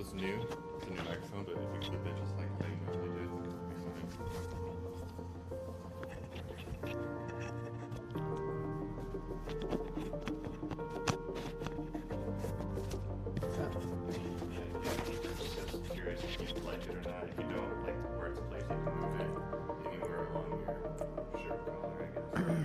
It's new. It's a new microphone, but if you clip it just like how you normally do, it'll be fine. Yeah, just curious if you like it or not. If you don't like where it's placed, you can move it anywhere along your shirt collar, I guess.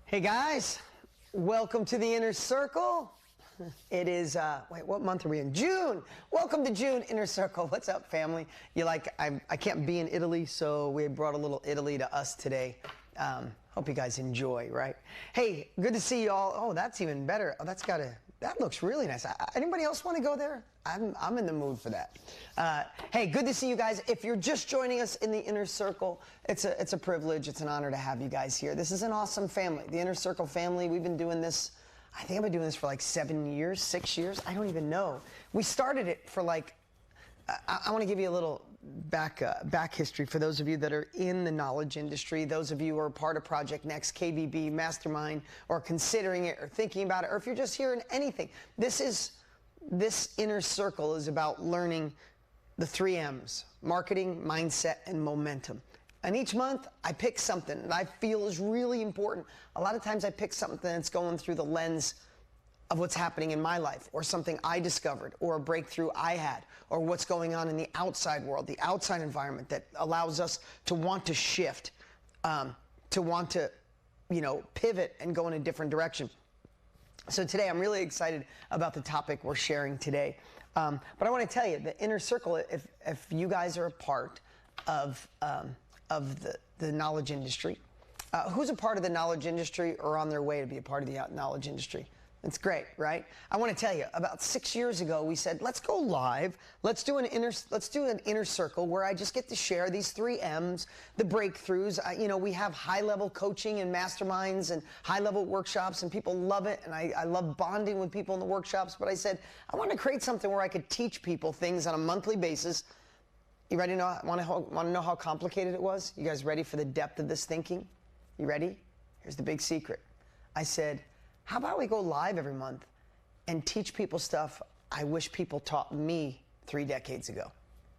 Hey guys, welcome to the Inner Circle. It is, wait, what month are we in? June. Welcome to June Inner Circle. What's up, family? I can't be in Italy, so we brought a little Italy to us today. Hope you guys enjoy, right? Hey, good to see you all. Oh, that's even better. Oh, that looks really nice. Anybody else want to go there? I'm in the mood for that. Hey, good to see you guys. If you're just joining us in the Inner Circle, it's a privilege. It's an honor to have you guys here. This is an awesome family. The Inner Circle family, we've been doing this, I think I've been doing this for like 7 years, 6 years. I don't even know. We started it for like, I want to give you a little back history for those of you that are in the knowledge industry, those of you who are part of Project Next, KBB, Mastermind, or considering it or thinking about it, or if you're just hearing anything. This Inner Circle is about learning the 3 M's: marketing, mindset, and momentum. And each month, I pick something that I feel is really important. A lot of times I pick something that's going through the lens of what's happening in my life, or something I discovered, or a breakthrough I had, or what's going on in the outside world, the outside environment that allows us to want to shift, to want to, pivot and go in a different direction. So today, I'm really excited about the topic we're sharing today. But I want to tell you, the Inner Circle, if you guys are a part of the knowledge industry, who's a part of the knowledge industry or on their way to be a part of the knowledge industry? It's great, right? I want to tell you, about 6 years ago, we said, let's go live. Let's do an inner circle where I just get to share these 3 M's, the breakthroughs. We have high-level coaching and masterminds and high-level workshops, and people love it. And I love bonding with people in the workshops. But I said, I want to create something where I could teach people things on a monthly basis. You ready to want to know how complicated it was? You guys ready for the depth of this thinking? You ready? Here's the big secret. I said, how about we go live every month and teach people stuff I wish people taught me 3 decades ago,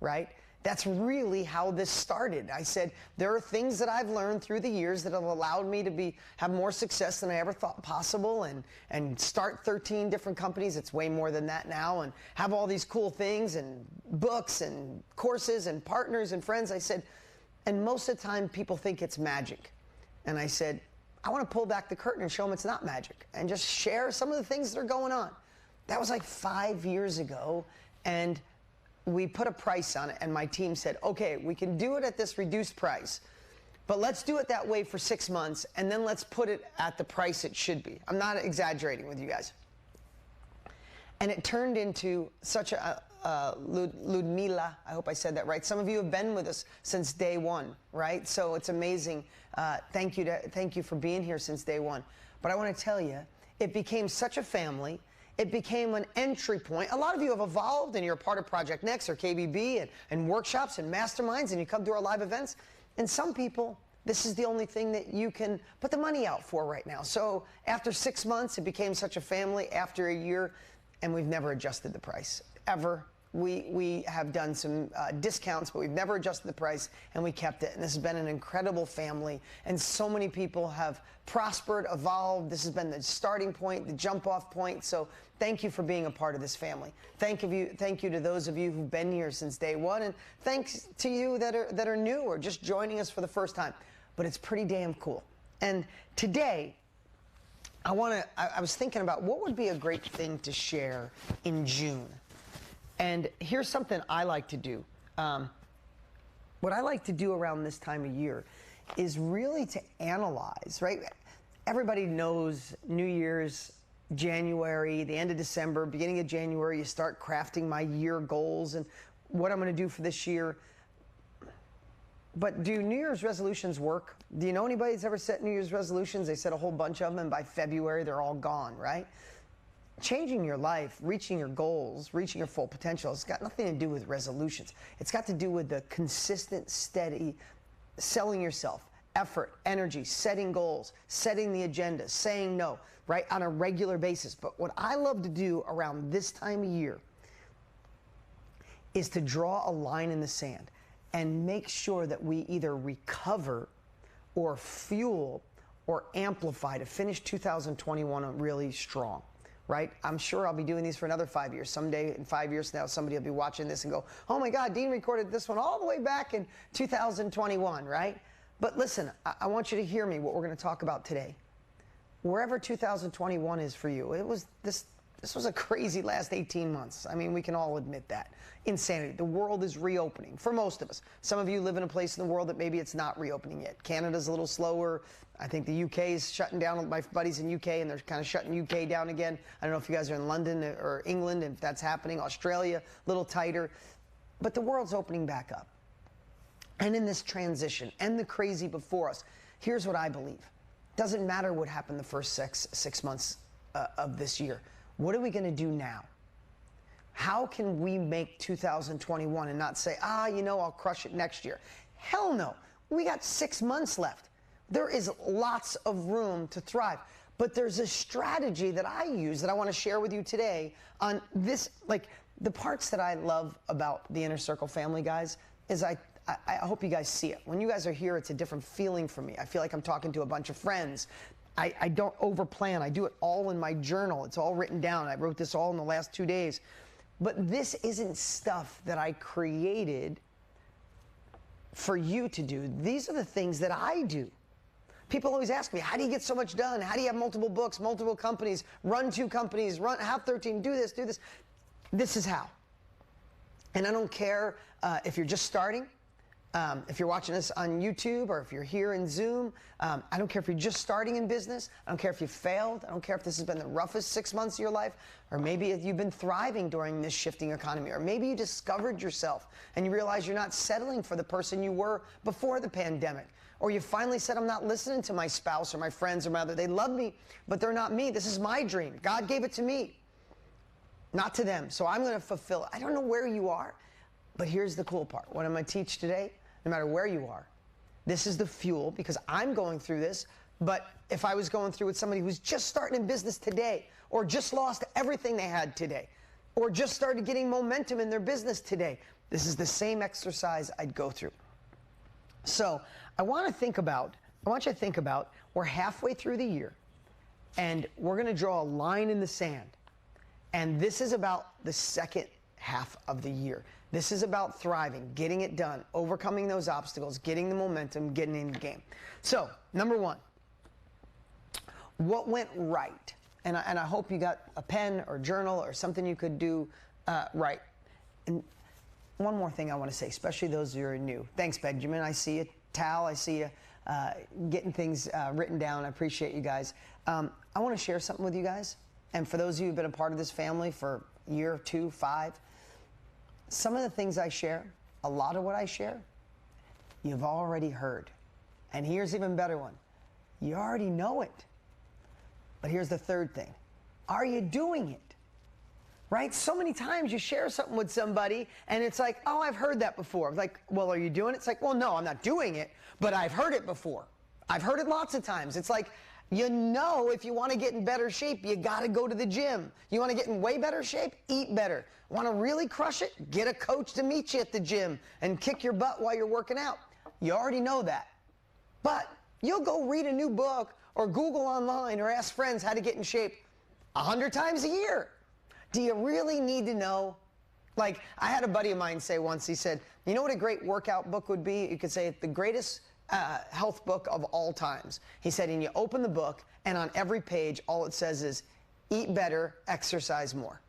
right? That's really how this started. I said, there are things that I've learned through the years that have allowed me to have more success than I ever thought possible, and start 13 different companies. It's way more than that now, and have all these cool things and books and courses and partners and friends. I said, and most of the time people think it's magic. And I said, I want to pull back the curtain and show them it's not magic, and just share some of the things that are going on. That was like 5 years ago, and we put a price on it, and my team said, okay, we can do it at this reduced price, but let's do it that way for 6 months, and then let's put it at the price it should be. I'm not exaggerating with you guys. And it turned into such a Ludmila, I hope I said that right. Some of you have been with us since day one, right? So it's amazing. Thank you for being here since day one. But I want to tell you, it became such a family. It became an entry point. A lot of you have evolved, and you're a part of Project Next or KBB and workshops and masterminds, and you come to our live events. And some people, this is the only thing that you can put the money out for right now. So after 6 months, it became such a family. After a year, and we've never adjusted the price, ever. We have done some discounts, but we've never adjusted the price, and we kept it. And this has been an incredible family, and so many people have prospered, evolved. This has been the starting point, the jump-off point. So thank you for being a part of this family. Thank you to those of you who've been here since day one, and thanks to you that are new or just joining us for the first time. But it's pretty damn cool. And today, I was thinking about what would be a great thing to share in June. And here's something I like to do. What I like to do around this time of year is really to analyze, right? Everybody knows New Year's, January, the end of December, beginning of January, you start crafting my year goals and what I'm going to do for this year. But do New Year's resolutions work? Do you know anybody that's ever set New Year's resolutions? They set a whole bunch of them, and by February, they're all gone, right? Changing your life, reaching your goals, reaching your full potential, it's got nothing to do with resolutions. It's got to do with the consistent, steady selling yourself, effort, energy, setting goals, setting the agenda, saying no, right, on a regular basis. But what I love to do around this time of year is to draw a line in the sand and make sure that we either recover or fuel or amplify to finish 2021 really strong. Right? I'm sure I'll be doing these for another 5 years. Someday, in 5 years from now, somebody will be watching this and go, oh my God, Dean recorded this one all the way back in 2021, right? But listen, I want you to hear me, what we're going to talk about today. wherever 2021 is for you, this was a crazy last 18 months. I mean, we can all admit that. Insanity. The world is reopening for most of us. Some of you live in a place in the world that maybe it's not reopening yet. Canada's a little slower. I think the UK is shutting down. My buddies in UK, and they're kind of shutting UK down again. I don't know if you guys are in London or England, if that's happening. Australia, a little tighter. But the world's opening back up. And in this transition and the crazy before us, here's what I believe. Doesn't matter what happened the first six months of this year. What are we going to do now? How can we make 2021 and not say, I'll crush it next year? Hell no. We got 6 months left. There is lots of room to thrive. But there's a strategy that I use that I want to share with you today on this. Like, the parts that I love about the Inner Circle family, guys, is I hope you guys see it. When you guys are here, it's a different feeling for me. I feel like I'm talking to a bunch of friends. I don't overplan. I do it all in my journal. It's all written down. I wrote this all in the last 2 days. But this isn't stuff that I created for you to do. These are the things that I do. People always ask me, how do you get so much done? How do you have multiple books, multiple companies, run 2 companies, have 13, do this, do this? This is how. And I don't care if you're just starting. If you're watching this on YouTube or if you're here in Zoom, I don't care if you're just starting in business. I don't care if you failed. I don't care if this has been the roughest 6 months of your life, or maybe if you've been thriving during this shifting economy, or maybe you discovered yourself and you realize you're not settling for the person you were before the pandemic, or you finally said, I'm not listening to my spouse or my friends or my other. They love me, but they're not me. This is my dream. God gave it to me, not to them. So I'm going to fulfill it. I don't know where you are, but here's the cool part. What I'm going to teach today, no matter where you are, this is the fuel, because I'm going through this. But if I was going through with somebody who's just starting in business today, or just lost everything they had today, or just started getting momentum in their business today, this is the same exercise I'd go through. So I want you to think about, we're halfway through the year, and we're going to draw a line in the sand. And this is about the second half of the year. This is about thriving, getting it done, overcoming those obstacles, getting the momentum, getting in the game. So, number one, what went right? And I hope you got a pen or journal or something you could do right. And one more thing I want to say, especially those who are new. Thanks, Benjamin. I see you. Tal, I see you getting things written down. I appreciate you guys. I want to share something with you guys. And for those of you who've been a part of this family for a year, 2, 5, some of the things I share, a lot of what I share, you've already heard. And here's an even better one. You already know it. But here's the third thing. Are you doing it? Right? So many times you share something with somebody and it's like, oh, I've heard that before. Like, well, are you doing it? It's like, well, no, I'm not doing it, but I've heard it before. I've heard it lots of times. It's like, you know, if you want to get in better shape, you got to go to the gym. You want to get in way better shape? Eat better. Want to really crush it? Get a coach to meet you at the gym and kick your butt while you're working out. You already know that. But you'll go read a new book or Google online or ask friends how to get in shape 100 times a year. Do you really need to know? Like, I had a buddy of mine say once, he said, you know what a great workout book would be? You could say the greatest health book of all times. He said, and you open the book, and on every page, all it says is, eat better, exercise more.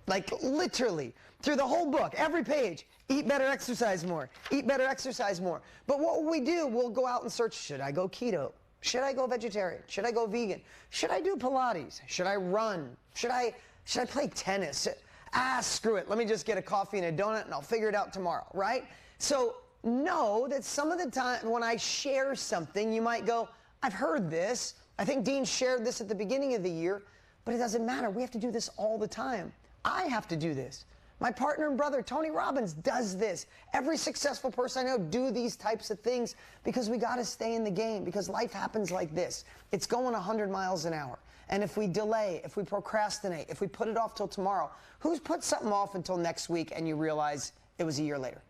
Like, literally, through the whole book, every page, eat better, exercise more. Eat better, exercise more. But what will we do? We'll go out and search, should I go keto? Should I go vegetarian? Should I go vegan? Should I do Pilates? Should I run? Should I play tennis? Screw it. Let me just get a coffee and a donut, and I'll figure it out tomorrow, right? So know that some of the time when I share something, you might go, I've heard this. I think Dean shared this at the beginning of the year, but it doesn't matter. We have to do this all the time. I have to do this. My partner and brother, Tony Robbins, does this. Every successful person I know do these types of things because we got to stay in the game, because life happens like this. It's going 100 miles an hour. And if we delay, if we procrastinate, if we put it off till tomorrow, who's put something off until next week and you realize it was a year later?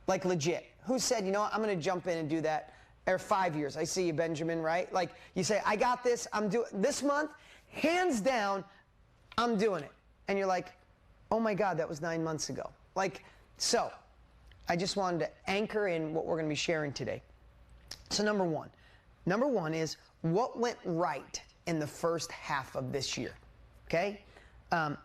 Like, legit. Who said, you know what, I'm going to jump in and do that? Or 5 years. I see you, Benjamin, right? Like, you say, I got this. I'm doing this month, hands down, I'm doing it. And you're like, oh my God, that was 9 months ago. Like, so I just wanted to anchor in what we're going to be sharing today. So number one, Number one is what went right in the first half of this year, okay? Now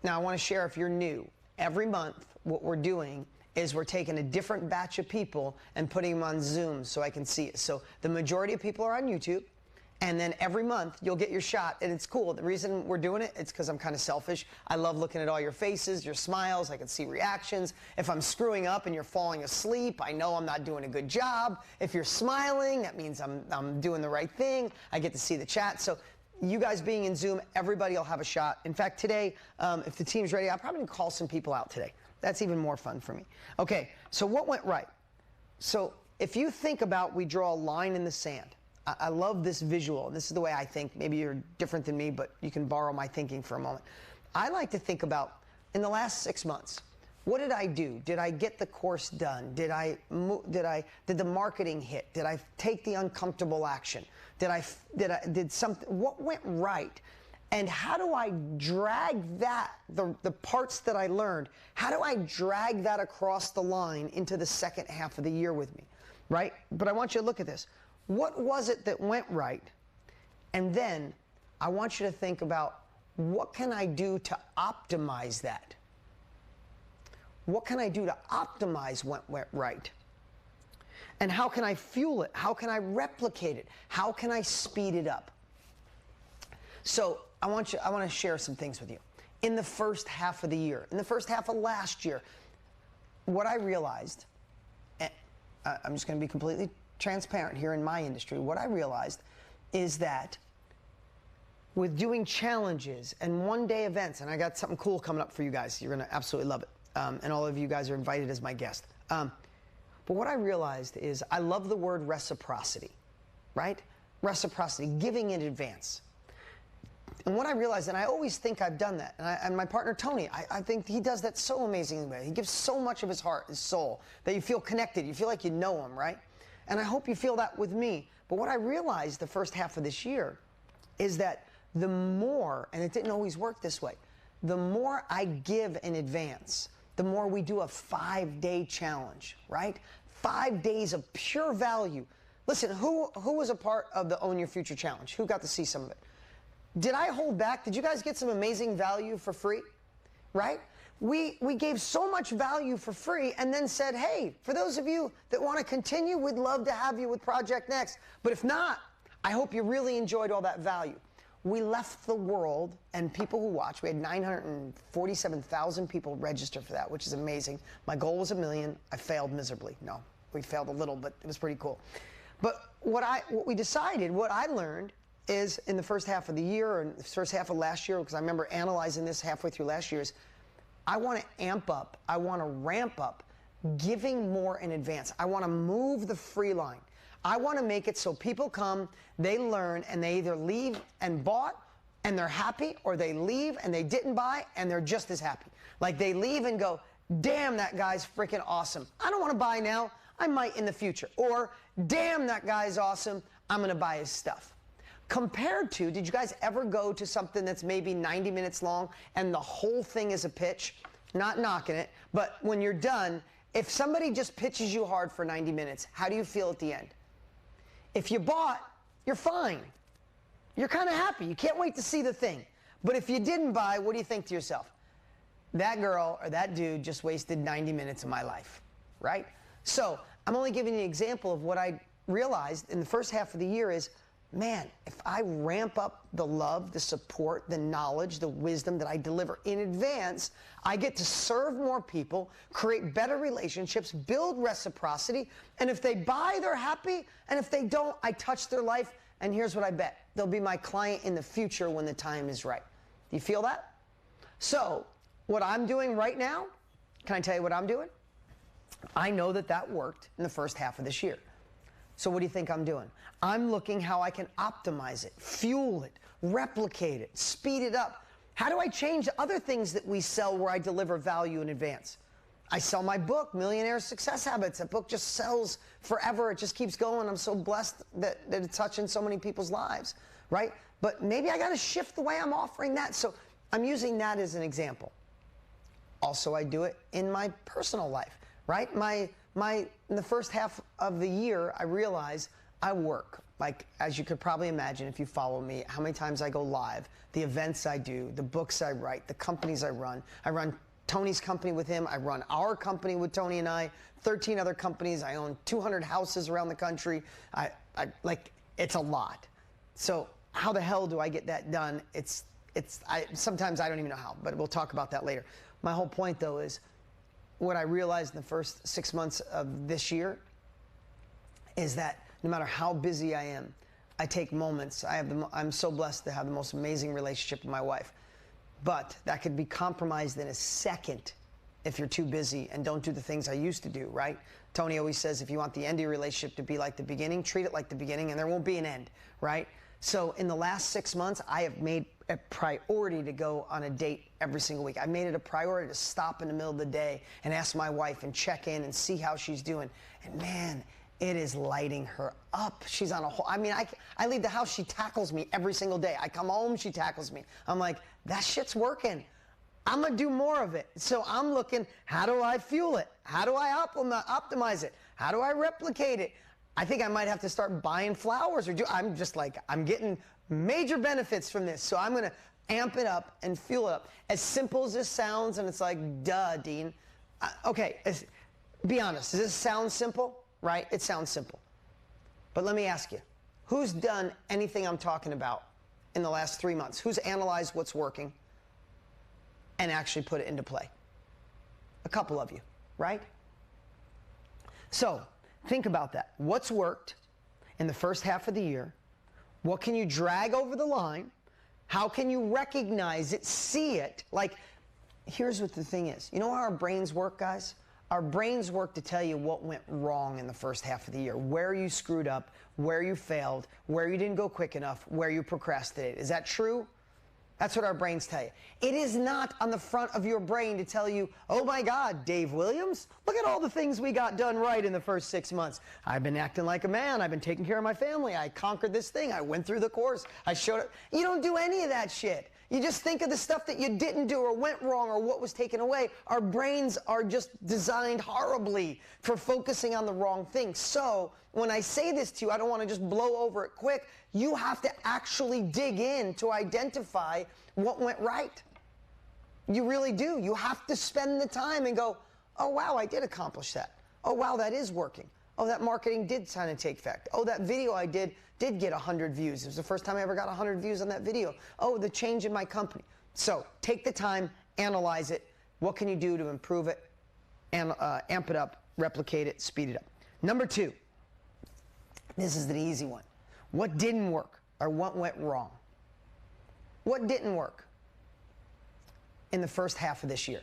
I want to share, if you're new, every month what we're doing is we're taking a different batch of people and putting them on Zoom so I can see it. So the majority of people are on YouTube, and then every month you'll get your shot, and it's cool. The reason we're doing it's because I'm kind of selfish. I love looking at all your faces, your smiles. I can see reactions. If I'm screwing up and you're falling asleep, I know I'm not doing a good job. If you're smiling, that means I'm doing the right thing. I get to see the chat. So you guys being in Zoom, everybody will have a shot. In fact, today, if the team's ready, I'll probably call some people out today. That's even more fun for me. Okay, so what went right? So if you think about, we draw a line in the sand. I love this visual. This is the way I think. Maybe you're different than me, but you can borrow my thinking for a moment. I like to think about, in the last 6 months, what did I do? Did I get the course done? Did the marketing hit? Did I take the uncomfortable action? Did something? What went right? And how do I drag that, the parts that I learned, how do I drag that across the line into the second half of the year with me, right? But I want you to look at this. What was it that went right? And then I want you to think about, what can I do to optimize that? What can I do to optimize what went right? And how can I fuel it? How can I replicate it? How can I speed it up? So I want to share some things with you. In the first half of the year, in the first half of last year, what I realized, and I'm just going to be completely transparent here in my industry, what I realized is that with doing challenges and one-day events, and I got something cool coming up for you guys. You're going to absolutely love it. And all of you guys are invited as my guest. But what I realized is I love the word reciprocity, right? Reciprocity, giving in advance. And what I realized, and I always think I've done that, and my partner Tony, I think he does that so amazingly. He gives so much of his heart, his soul, that you feel connected. You feel like you know him, right? And I hope you feel that with me. But what I realized the first half of this year is that the more, and it didn't always work this way, the more I give in advance, the more we do a 5-day challenge, right? 5 days of pure value. Listen, who was a part of the Own Your Future Challenge? Who got to see some of it? Did I hold back? Did you guys get some amazing value for free? Right? We gave so much value for free and then said, hey, for those of you that want to continue, we'd love to have you with Project Next. But if not, I hope you really enjoyed all that value. We left the world, and people who watched, we had 947,000 people register for that, which is amazing. My goal was 1 million. I failed miserably. No, we failed a little, but it was pretty cool. But what we decided, what I learned, is in the first half of the year, or in the first half of last year, because I remember analyzing this halfway through last year, is I want to amp up, I want to ramp up giving more in advance. I want to move the free line. I want to make it so people come, they learn, and they either leave and bought and they're happy, or they leave and they didn't buy and they're just as happy. Like they leave and go, damn, that guy's freaking awesome. I don't want to buy now. I might in the future. Or, damn, that guy's awesome. I'm going to buy his stuff. Compared to, did you guys ever go to something that's maybe 90 minutes long and the whole thing is a pitch? Not knocking it, but when you're done, if somebody just pitches you hard for 90 minutes, how do you feel at the end? If you bought, you're fine. You're kind of happy. You can't wait to see the thing. But if you didn't buy, what do you think to yourself? That girl or that dude just wasted 90 minutes of my life, right? So I'm only giving you an example of what I realized in the first half of the year is, man, if I ramp up the love, the support, the knowledge, the wisdom that I deliver in advance, I get to serve more people, create better relationships, build reciprocity, and if they buy, they're happy, and if they don't, I touch their life, and here's what I bet. They'll be my client in the future when the time is right. Do you feel that? So, what I'm doing right now, can I tell you what I'm doing? I know that that worked in the first half of this year. So what do you think I'm doing? I'm looking how I can optimize it, fuel it, replicate it, speed it up. How do I change other things that we sell where I deliver value in advance? I sell my book, Millionaire Success Habits. That book just sells forever. It just keeps going. I'm so blessed that it's touching so many people's lives, right? But maybe I got to shift the way I'm offering that. So I'm using that as an example. Also, I do it in my personal life, right? In the first half of the year, I realized I work. Like, as you could probably imagine if you follow me, how many times I go live, the events I do, the books I write, the companies I run. I run Tony's company with him. I run our company with Tony and I, 13 other companies. I own 200 houses around the country. It's a lot. So how the hell do I get that done? Sometimes I don't even know how, but we'll talk about that later. My whole point, though, is what I realized in the first 6 months of this year is that no matter how busy I am, I take moments. I'm so blessed to have the most amazing relationship with my wife. But that could be compromised in a second if you're too busy and don't do the things I used to do, right? Tony always says if you want the end of your relationship to be like the beginning, treat it like the beginning and there won't be an end, right? So in the last 6 months, I have made a priority to go on a date every single week. I made it a priority to stop in the middle of the day and ask my wife and check in and see how she's doing. And man, it is lighting her up. She's on a whole, I leave the house, she tackles me every single day. I come home, she tackles me. I'm like, that shit's working. I'm gonna do more of it. So I'm looking, how do I fuel it? How do I optimize it? How do I replicate it? I think I might have to start buying flowers I'm getting major benefits from this. So I'm gonna amp it up and fuel it up. As simple as this sounds, and it's like, duh, Dean. Okay, be honest, does this sound simple? Right? It sounds simple. But let me ask you, who's done anything I'm talking about in the last 3 months? Who's analyzed what's working and actually put it into play? A couple of you, right? So think about that. What's worked in the first half of the year? What can you drag over the line? How can you recognize it, see it? Like, here's what the thing is. You know how our brains work, guys? Our brains work to tell you what went wrong in the first half of the year, where you screwed up, where you failed, where you didn't go quick enough, where you procrastinated. Is that true? That's what our brains tell you. It is not on the front of your brain to tell you, oh my God, Dave Williams, look at all the things we got done right in the first 6 months. I've been acting like a man. I've been taking care of my family. I conquered this thing. I went through the course. I showed it. You don't do any of that shit. You just think of the stuff that you didn't do or went wrong or what was taken away. Our brains are just designed horribly for focusing on the wrong thing. So when I say this to you, I don't want to just blow over it quick. You have to actually dig in to identify what went right. You really do. You have to spend the time and go, oh, wow, I did accomplish that. Oh, wow, that is working. Oh, that marketing did kind of take effect. Oh, that video I did get 100 views. It was the first time I ever got 100 views on that video. Oh, the change in my company. So take the time, analyze it. What can you do to improve it, and amp it up, replicate it, speed it up? Number 2, this is the easy one. What didn't work or what went wrong? What didn't work in the first half of this year?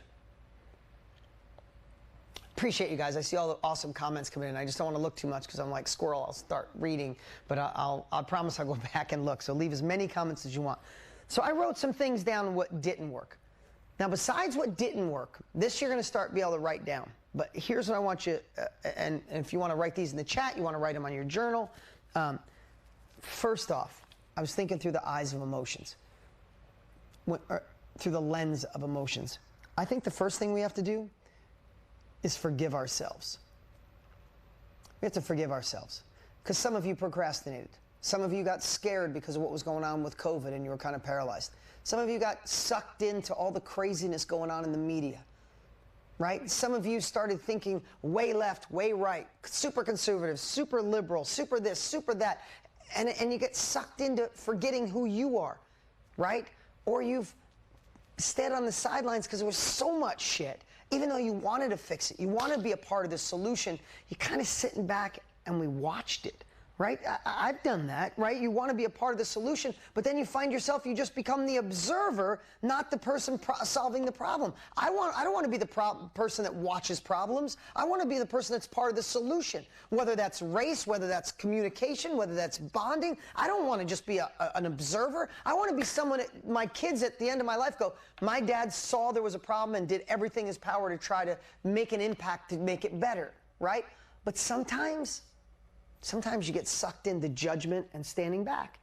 Appreciate you guys. I see all the awesome comments coming in. I just don't want to look too much because I'm like squirrel. I'll start reading, but I promise I'll go back and look. So leave as many comments as you want. So I wrote some things down what didn't work. Now, besides what didn't work, this you're going to start be able to write down. But here's what I want you, and if you want to write these in the chat, you want to write them on your journal. First off, I was thinking through the eyes of emotions, through the lens of emotions. I think the first thing we have to do is forgive ourselves. We have to forgive ourselves. Because some of you procrastinated. Some of you got scared because of what was going on with COVID and you were kind of paralyzed. Some of you got sucked into all the craziness going on in the media. Right? Some of you started thinking way left, way right, super conservative, super liberal, super this, super that. And you get sucked into forgetting who you are. Right? Or you've stayed on the sidelines because there was so much shit. Even though you wanted to fix it, you want to be a part of the solution, you're kind of sitting back and we watched it, right? I've done that, right? You want to be a part of the solution, but then you find yourself, you just become the observer, not the person solving the problem. I don't want to be the person that watches problems. I want to be the person that's part of the solution, whether that's race, whether that's communication, whether that's bonding. I don't want to just be an observer. I want to be someone that my kids at the end of my life go, my dad saw there was a problem and did everything in his power to try to make an impact to make it better, right? But sometimes you get sucked into judgment and standing back.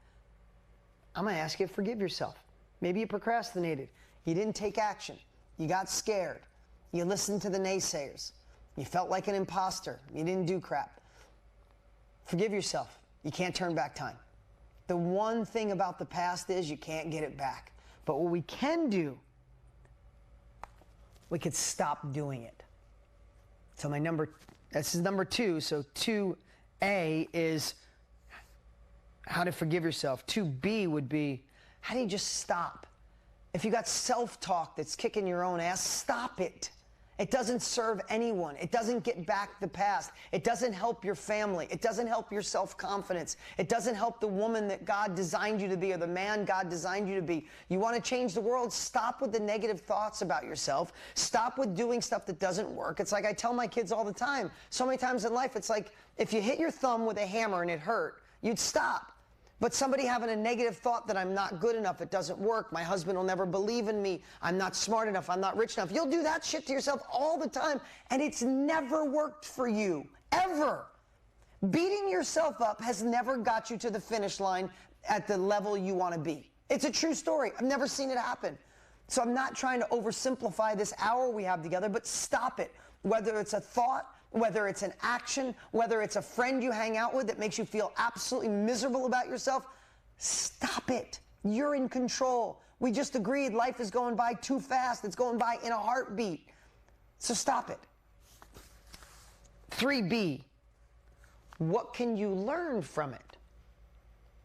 I'm going to ask you to forgive yourself. Maybe you procrastinated. You didn't take action. You got scared. You listened to the naysayers. You felt like an imposter. You didn't do crap. Forgive yourself. You can't turn back time. The one thing about the past is you can't get it back. But what we can do, we could stop doing it. So this is number 2. So 2A is how to forgive yourself. 2B would be, how do you just stop? If you got self-talk that's kicking your own ass, stop it. It doesn't serve anyone. It doesn't get back the past. It doesn't help your family. It doesn't help your self-confidence. It doesn't help the woman that God designed you to be or the man God designed you to be. You want to change the world? Stop with the negative thoughts about yourself. Stop with doing stuff that doesn't work. It's like I tell my kids all the time. So many times in life, it's like if you hit your thumb with a hammer and it hurt, you'd stop. But somebody having a negative thought that I'm not good enough, it doesn't work, my husband will never believe in me, I'm not smart enough, I'm not rich enough. You'll do that shit to yourself all the time, and it's never worked for you, ever. Beating yourself up has never got you to the finish line at the level you want to be. It's a true story. I've never seen it happen. So I'm not trying to oversimplify this hour we have together, but stop it. Whether it's a thought, whether it's an action, whether it's a friend you hang out with that makes you feel absolutely miserable about yourself, stop it. You're in control. We just agreed life is going by too fast. It's going by in a heartbeat. So stop it. 3B, what can you learn from it?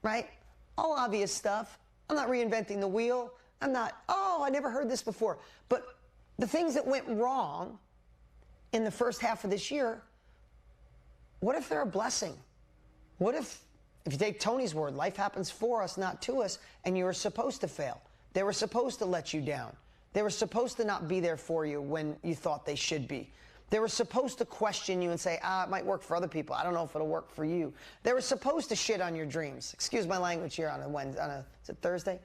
Right? All obvious stuff. I'm not reinventing the wheel. I'm not, I never heard this before. But the things that went wrong in the first half of this year, what if they're a blessing? What if you take Tony's word, life happens for us, not to us, and you were supposed to fail. They were supposed to let you down. They were supposed to not be there for you when you thought they should be. They were supposed to question you and say, it might work for other people. I don't know if it'll work for you. They were supposed to shit on your dreams. Excuse my language here on a Wednesday, is it Thursday?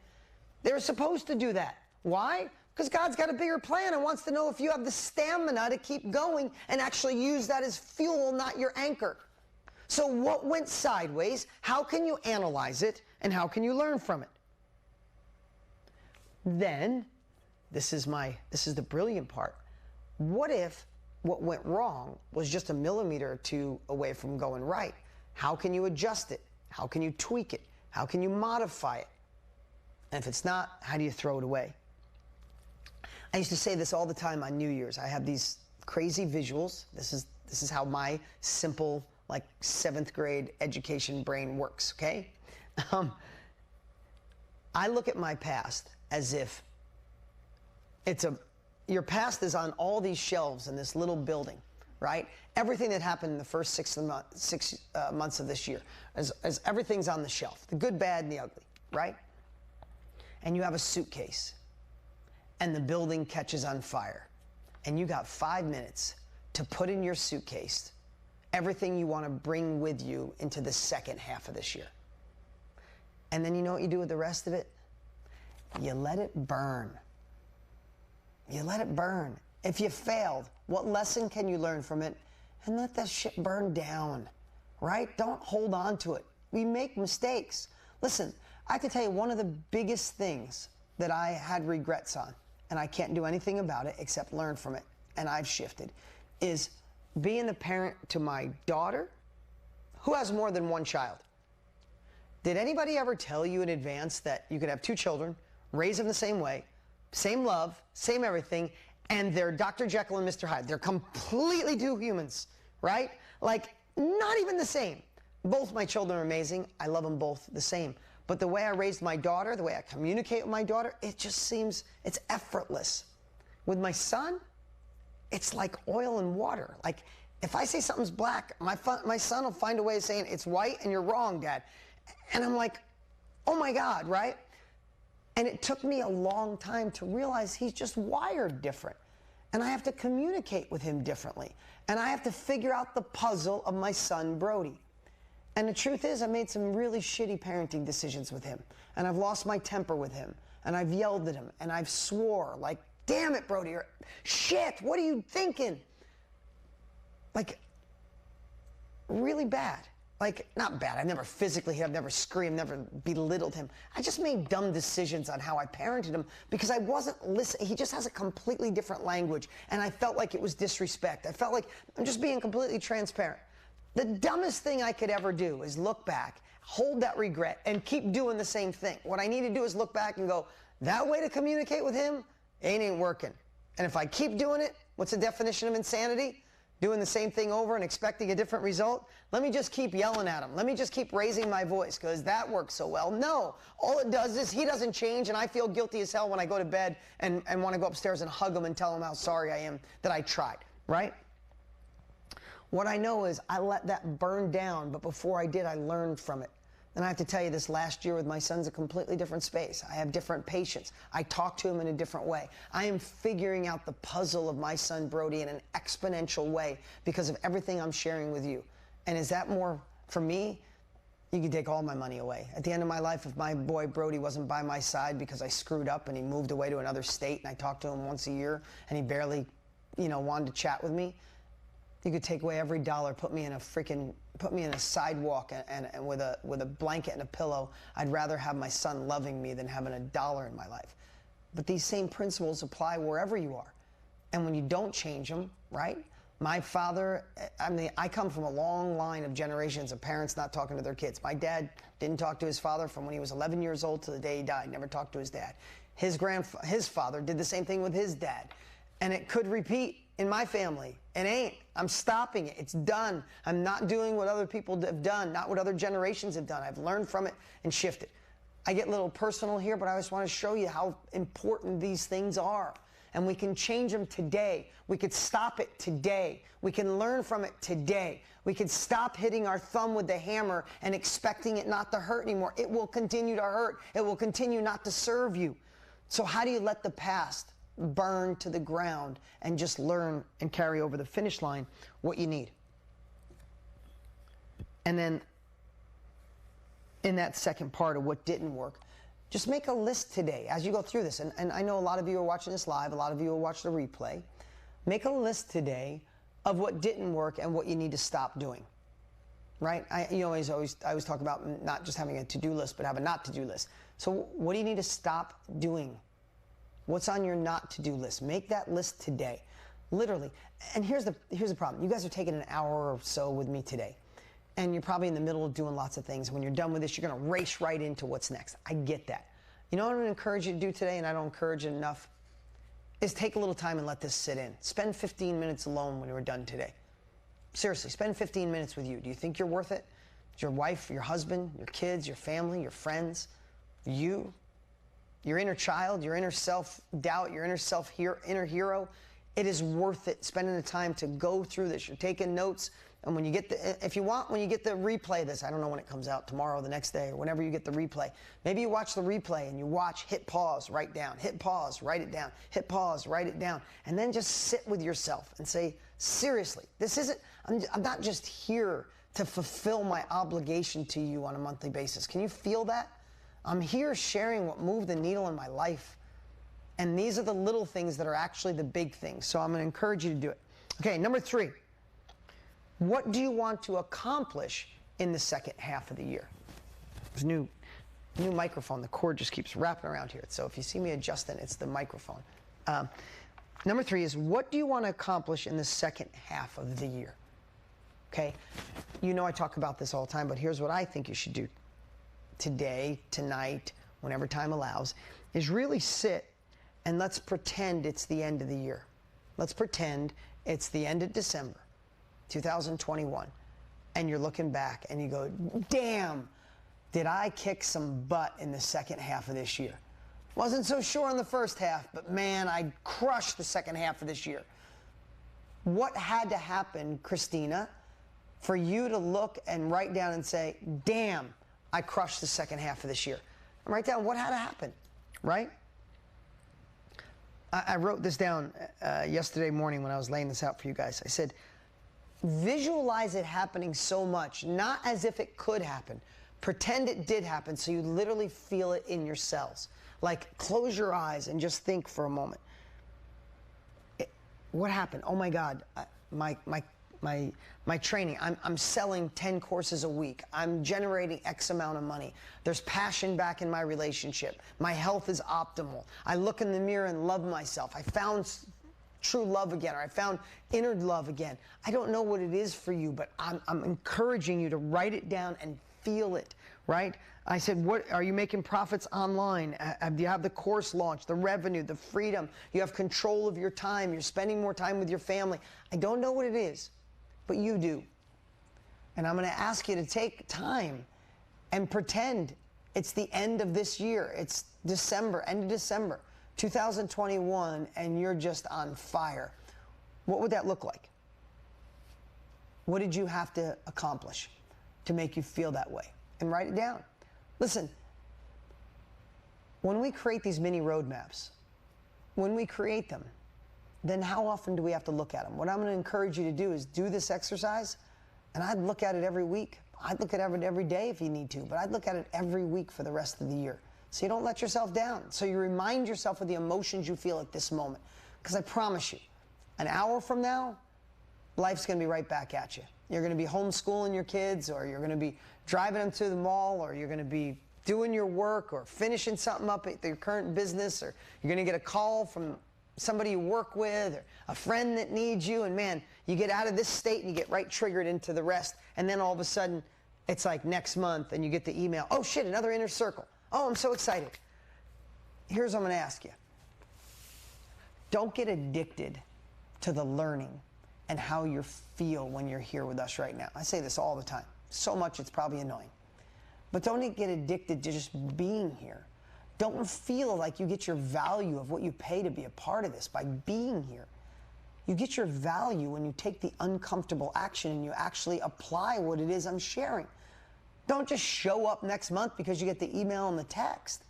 They were supposed to do that. Why? Because God's got a bigger plan and wants to know if you have the stamina to keep going and actually use that as fuel, not your anchor. So what went sideways? How can you analyze it? And how can you learn from it? Then, this is the brilliant part. What if what went wrong was just a millimeter or two away from going right? How can you adjust it? How can you tweak it? How can you modify it? And if it's not, how do you throw it away? I used to say this all the time on New Year's. I have these crazy visuals. This is how my simple, like 7th grade education brain works, okay? I look at my past as if your past is on all these shelves in this little building, right? Everything that happened in the first 6 months of this year, as everything's on the shelf, the good, bad, and the ugly, right? And you have a suitcase. And the building catches on fire. And you got 5 minutes to put in your suitcase everything you want to bring with you into the second half of this year. And then you know what you do with the rest of it? You let it burn. You let it burn. If you failed, what lesson can you learn from it? And let that shit burn down, right? Don't hold on to it. We make mistakes. Listen, I have to tell you one of the biggest things that I had regrets on, and I can't do anything about it except learn from it, and I've shifted, is being the parent to my daughter, who has more than one child. Did anybody ever tell you in advance that you could have 2 children, raise them the same way, same love, same everything, and they're Dr. Jekyll and Mr. Hyde? They're completely 2 humans, right? Like, not even the same. Both my children are amazing. I love them both the same. But the way I raised my daughter, the way I communicate with my daughter, it just seems, it's effortless. With my son, it's like oil and water. Like, if I say something's black, my son will find a way of saying, it's white and you're wrong, Dad. And I'm like, oh my God, right? And it took me a long time to realize he's just wired different. And I have to communicate with him differently. And I have to figure out the puzzle of my son, Brody. And the truth is, I made some really shitty parenting decisions with him. And I've lost my temper with him. And I've yelled at him. And I've swore, like, damn it, Brody. Or, shit, what are you thinking? Like, really bad. Like, not bad. I've never physically hit him, I've never screamed, never belittled him. I just made dumb decisions on how I parented him because I wasn't listening. He just has a completely different language. And I felt like it was disrespect. I felt like I'm just being completely transparent. The dumbest thing I could ever do is look back, hold that regret, and keep doing the same thing. What I need to do is look back and go, that way to communicate with him ain't working. And if I keep doing it, what's the definition of insanity? Doing the same thing over and expecting a different result? Let me just keep yelling at him. Let me just keep raising my voice because that works so well. No, all it does is he doesn't change, and I feel guilty as hell when I go to bed and want to go upstairs and hug him and tell him how sorry I am that I tried, right? What I know is I let that burn down, but before I did, I learned from it. And I have to tell you, this last year with my son's a completely different space. I have different patience. I talk to him in a different way. I am figuring out the puzzle of my son Brody in an exponential way because of everything I'm sharing with you. And is that more for me? You can take all my money away. At the end of my life, if my boy Brody wasn't by my side because I screwed up and he moved away to another state and I talked to him once a year and he barely, wanted to chat with me, you could take away every dollar, put me in a sidewalk and with a blanket and a pillow. I'd rather have my son loving me than having a dollar in my life. But these same principles apply wherever you are. And when you don't change them, right? My father, I come from a long line of generations of parents not talking to their kids. My dad didn't talk to his father from when he was 11 years old to the day he died. Never talked to his dad. His father did the same thing with his dad. And it could repeat in my family. It ain't. I'm stopping it. It's done. I'm not doing what other people have done, not what other generations have done. I've learned from it and shifted. I get a little personal here, but I just want to show you how important these things are. And we can change them today. We could stop it today. We can learn from it today. We can stop hitting our thumb with the hammer and expecting it not to hurt anymore. It will continue to hurt. It will continue not to serve you. So how do you let the past burn to the ground and just learn and carry over the finish line what you need? And then in that second part of what didn't work, just make a list today as you go through this. And I know a lot of you are watching this live, a lot of you will watch the replay. Make a list today of what didn't work and what you need to stop doing, right? I always talk about not just having a to-do list, but have a not to-do list. So what do you need to stop doing? What's on your not to-do list? Make that list today, literally. And here's the problem. You guys are taking an hour or so with me today, and you're probably in the middle of doing lots of things. When you're done with this, you're going to race right into what's next. I get that. You know what I'm going to encourage you to do today, and I don't encourage it enough, is take a little time and let this sit in. Spend 15 minutes alone when you're done today. Seriously, spend 15 minutes with you. Do you think you're worth it? Your wife, your husband, your kids, your family, your friends, you? Your inner child, your inner self-doubt, your inner hero, it is worth it spending the time to go through this. You're taking notes, and when you get when you get the replay of this, I don't know when it comes out, tomorrow, the next day, or whenever you get the replay, maybe you watch the replay and you hit pause, write down, hit pause, write it down, hit pause, write it down, and then just sit with yourself and say, seriously, I'm not just here to fulfill my obligation to you on a monthly basis. Can you feel that? I'm here sharing what moved the needle in my life. And these are the little things that are actually the big things. So I'm going to encourage you to do it. Okay, number 3. What do you want to accomplish in the second half of the year? There's a new microphone. The cord just keeps wrapping around here. So if you see me adjusting, it's the microphone. Number 3 is, what do you want to accomplish in the second half of the year? Okay? I talk about this all the time, but here's what I think you should do today, tonight, whenever time allows, is really sit and let's pretend it's the end of the year. Let's pretend it's the end of December, 2021, and you're looking back and you go, damn, did I kick some butt in the second half of this year? Wasn't so sure in the first half, but man, I crushed the second half of this year. What had to happen, Christina, for you to look and write down and say, damn, I crushed the second half of this year? And write down what had to happen, right? I wrote this down yesterday morning when I was laying this out for you guys. I said, visualize it happening so much, not as if it could happen. Pretend it did happen so you literally feel it in your cells. Like, close your eyes and just think for a moment. What happened? Oh my God, my training, I'm selling 10 courses a week. I'm generating X amount of money. There's passion back in my relationship. My health is optimal. I look in the mirror and love myself. I found true love again, or I found inner love again. I don't know what it is for you, but I'm encouraging you to write it down and feel it, right? I said, what are you making profits online? Do you have the course launch, the revenue, the freedom? You have control of your time. You're spending more time with your family. I don't know what it is, but you do. And I'm going to ask you to take time and pretend it's the end of this year. It's December, end of December, 2021, and you're just on fire. What would that look like? What did you have to accomplish to make you feel that way? And write it down. Listen, when we create these mini roadmaps, when we create them, then how often do we have to look at them? What I'm going to encourage you to do is do this exercise, and I'd look at it every week. I'd look at it every day if you need to, but I'd look at it every week for the rest of the year. So you don't let yourself down. So you remind yourself of the emotions you feel at this moment. Because I promise you, an hour from now, life's going to be right back at you. You're going to be homeschooling your kids, or you're going to be driving them to the mall, or you're going to be doing your work or finishing something up at your current business, or you're going to get a call from somebody you work with or a friend that needs you, and man, you get out of this state and you get right triggered into the rest, and then all of a sudden it's like next month and you get the email, oh shit, another inner circle. Oh, I'm so excited. Here's what I'm going to ask you. Don't get addicted to the learning and how you feel when you're here with us right now. I say this all the time. So much it's probably annoying. But don't get addicted to just being here. Don't feel like you get your value of what you pay to be a part of this by being here. You get your value when you take the uncomfortable action and you actually apply what it is I'm sharing. Don't just show up next month because you get the email and the text.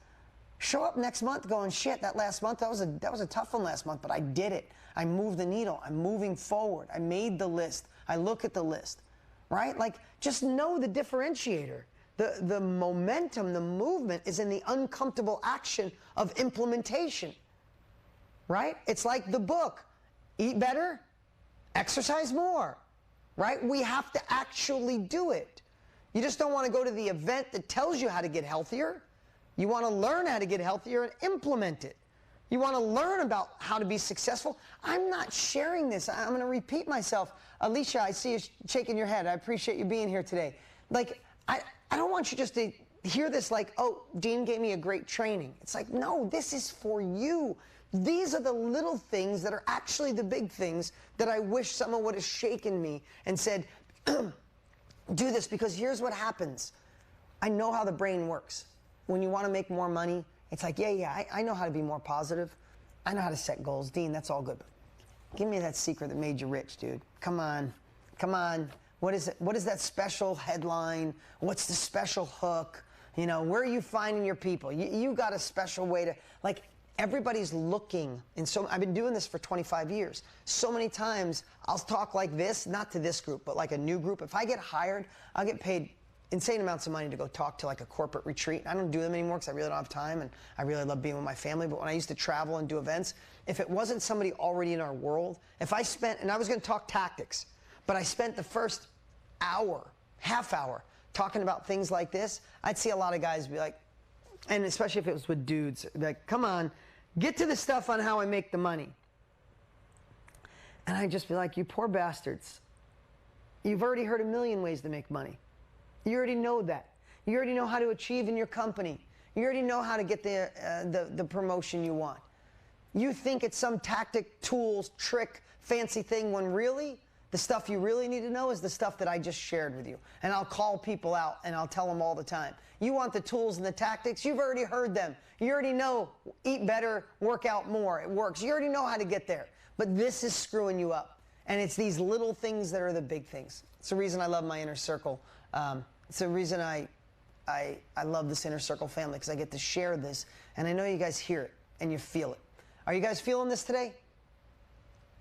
Show up next month going, shit, that last month, that was a tough one last month, but I did it. I moved the needle. I'm moving forward. I made the list. I look at the list, right? Like, just know the differentiator. The momentum, the movement is in the uncomfortable action of implementation, right? It's like the book, Eat Better, Exercise More, right? We have to actually do it. You just don't want to go to the event that tells you how to get healthier. You want to learn how to get healthier and implement it. You want to learn about how to be successful. I'm not sharing this. I'm going to repeat myself. Alicia, I see you shaking your head. I appreciate you being here today. Like, I don't want you just to hear this like, oh, Dean gave me a great training. It's like, no, this is for you. These are the little things that are actually the big things that I wish someone would have shaken me and said, do this, because here's what happens. I know how the brain works. When you want to make more money, it's like, yeah, I know how to be more positive. I know how to set goals. Dean, that's all good. Give me that secret that made you rich, dude. Come on. Come on. What is it? What is that special headline? What's the special hook? You know, where are you finding your people? You got a special way to, like, everybody's looking. And so I've been doing this for 25 years. So many times I'll talk like this, not to this group, but like a new group. If I get hired, I'll get paid insane amounts of money to go talk to like a corporate retreat. I don't do them anymore because I really don't have time, and I really love being with my family. But when I used to travel and do events, if it wasn't somebody already in our world, if I spent, and I was going to talk tactics, but I spent the first hour, half hour, talking about things like this, I'd see a lot of guys be like, and especially if it was with dudes, like, come on, get to the stuff on how I make the money. And I'd just be like, you poor bastards. You've already heard a million ways to make money. You already know that. You already know how to achieve in your company. You already know how to get the promotion you want. You think it's some tactic, tools, trick, fancy thing, when really, the stuff you really need to know is the stuff that I just shared with you. And I'll call people out and I'll tell them all the time. You want the tools and the tactics? You've already heard them. You already know, eat better, work out more. It works. You already know how to get there. But this is screwing you up. And it's these little things that are the big things. It's the reason I love my inner circle. It's the reason I love this inner circle family, because I get to share this, and I know you guys hear it and you feel it. Are you guys feeling this today?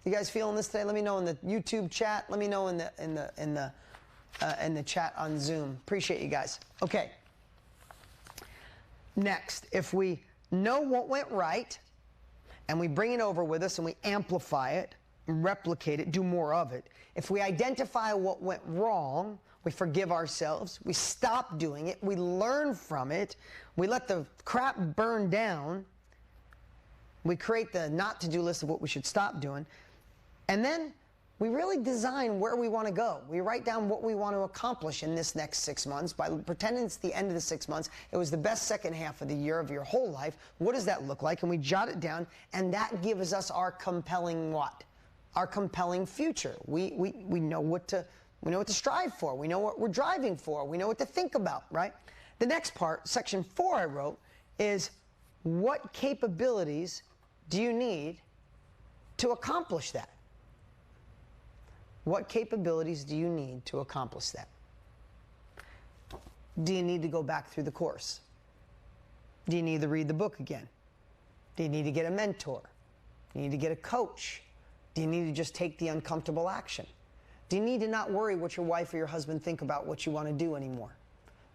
You guys feeling this today? Let me know in the YouTube chat. Let me know in the chat on Zoom. Appreciate you guys. Okay. Next, if we know what went right, and we bring it over with us and we amplify it, replicate it, do more of it. If we identify what went wrong, we forgive ourselves, we stop doing it, we learn from it, we let the crap burn down, We create the not to-do list of what we should stop doing. And then we really design where we want to go. We write down what we want to accomplish in this next 6 months by pretending it's the end of the 6 months. It was the best second half of the year of your whole life. What does that look like? And we jot it down, and that gives us our compelling what? Our compelling future. We know what to strive for. We know what we're driving for. We know what to think about, right? The next part, section 4 I wrote, is what capabilities do you need to accomplish that? What capabilities do you need to accomplish that? Do you need to go back through the course? Do you need to read the book again? Do you need to get a mentor? Do you need to get a coach? Do you need to just take the uncomfortable action? Do you need to not worry what your wife or your husband think about what you want to do anymore?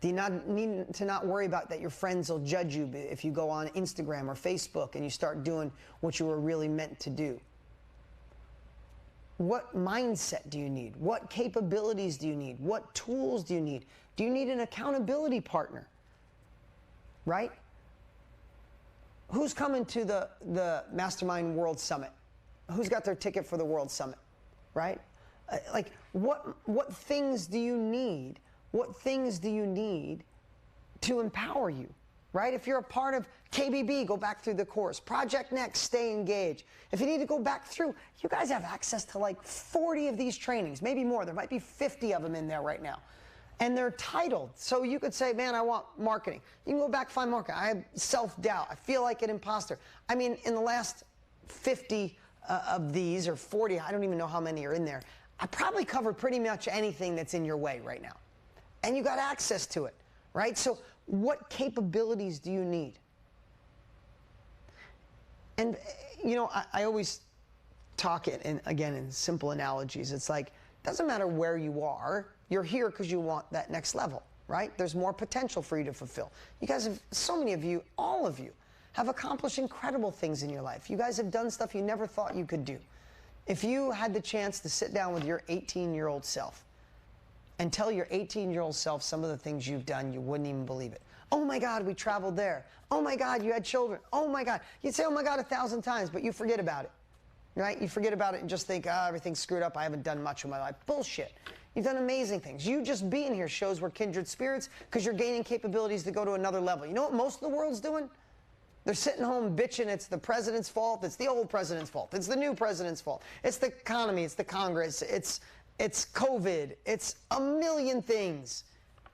Do you need to not worry about that your friends will judge you if you go on Instagram or Facebook and you start doing what you were really meant to do? What mindset do you need? What capabilities do you need? What tools do you need? Do you need an accountability partner? Right? Who's coming to the Mastermind World Summit? Who's got their ticket for the World Summit? Right? Like, what things do you need? What things do you need to empower you, right? If you're a part of KBB, go back through the course. Project Next, stay engaged. If you need to go back through, you guys have access to like 40 of these trainings, maybe more. There might be 50 of them in there right now. And they're titled. So you could say, man, I want marketing. You can go back, find marketing. I have self-doubt. I feel like an imposter. I mean, in the last 50 of these, or 40, I don't even know how many are in there, I probably covered pretty much anything that's in your way right now. And you got access to it, right? So what capabilities do you need? And, you know, I always talk it, again, in simple analogies. It's like, it doesn't matter where you are. You're here because you want that next level, right? There's more potential for you to fulfill. You guys have, so many of you, all of you, have accomplished incredible things in your life. You guys have done stuff you never thought you could do. If you had the chance to sit down with your 18-year-old self and tell your 18-year-old self some of the things you've done, you wouldn't even believe it. Oh my God, we traveled there. Oh my God, you had children. Oh my God. You'd say, oh my God, 1,000 times, but you forget about it, right? You forget about it and just think, everything's screwed up. I haven't done much with my life. Bullshit. You've done amazing things. You just being here shows we're kindred spirits because you're gaining capabilities to go to another level. You know what most of the world's doing? They're sitting home bitching it's the president's fault, it's the old president's fault, it's the new president's fault, it's the economy, it's the Congress, it's COVID, it's a million things,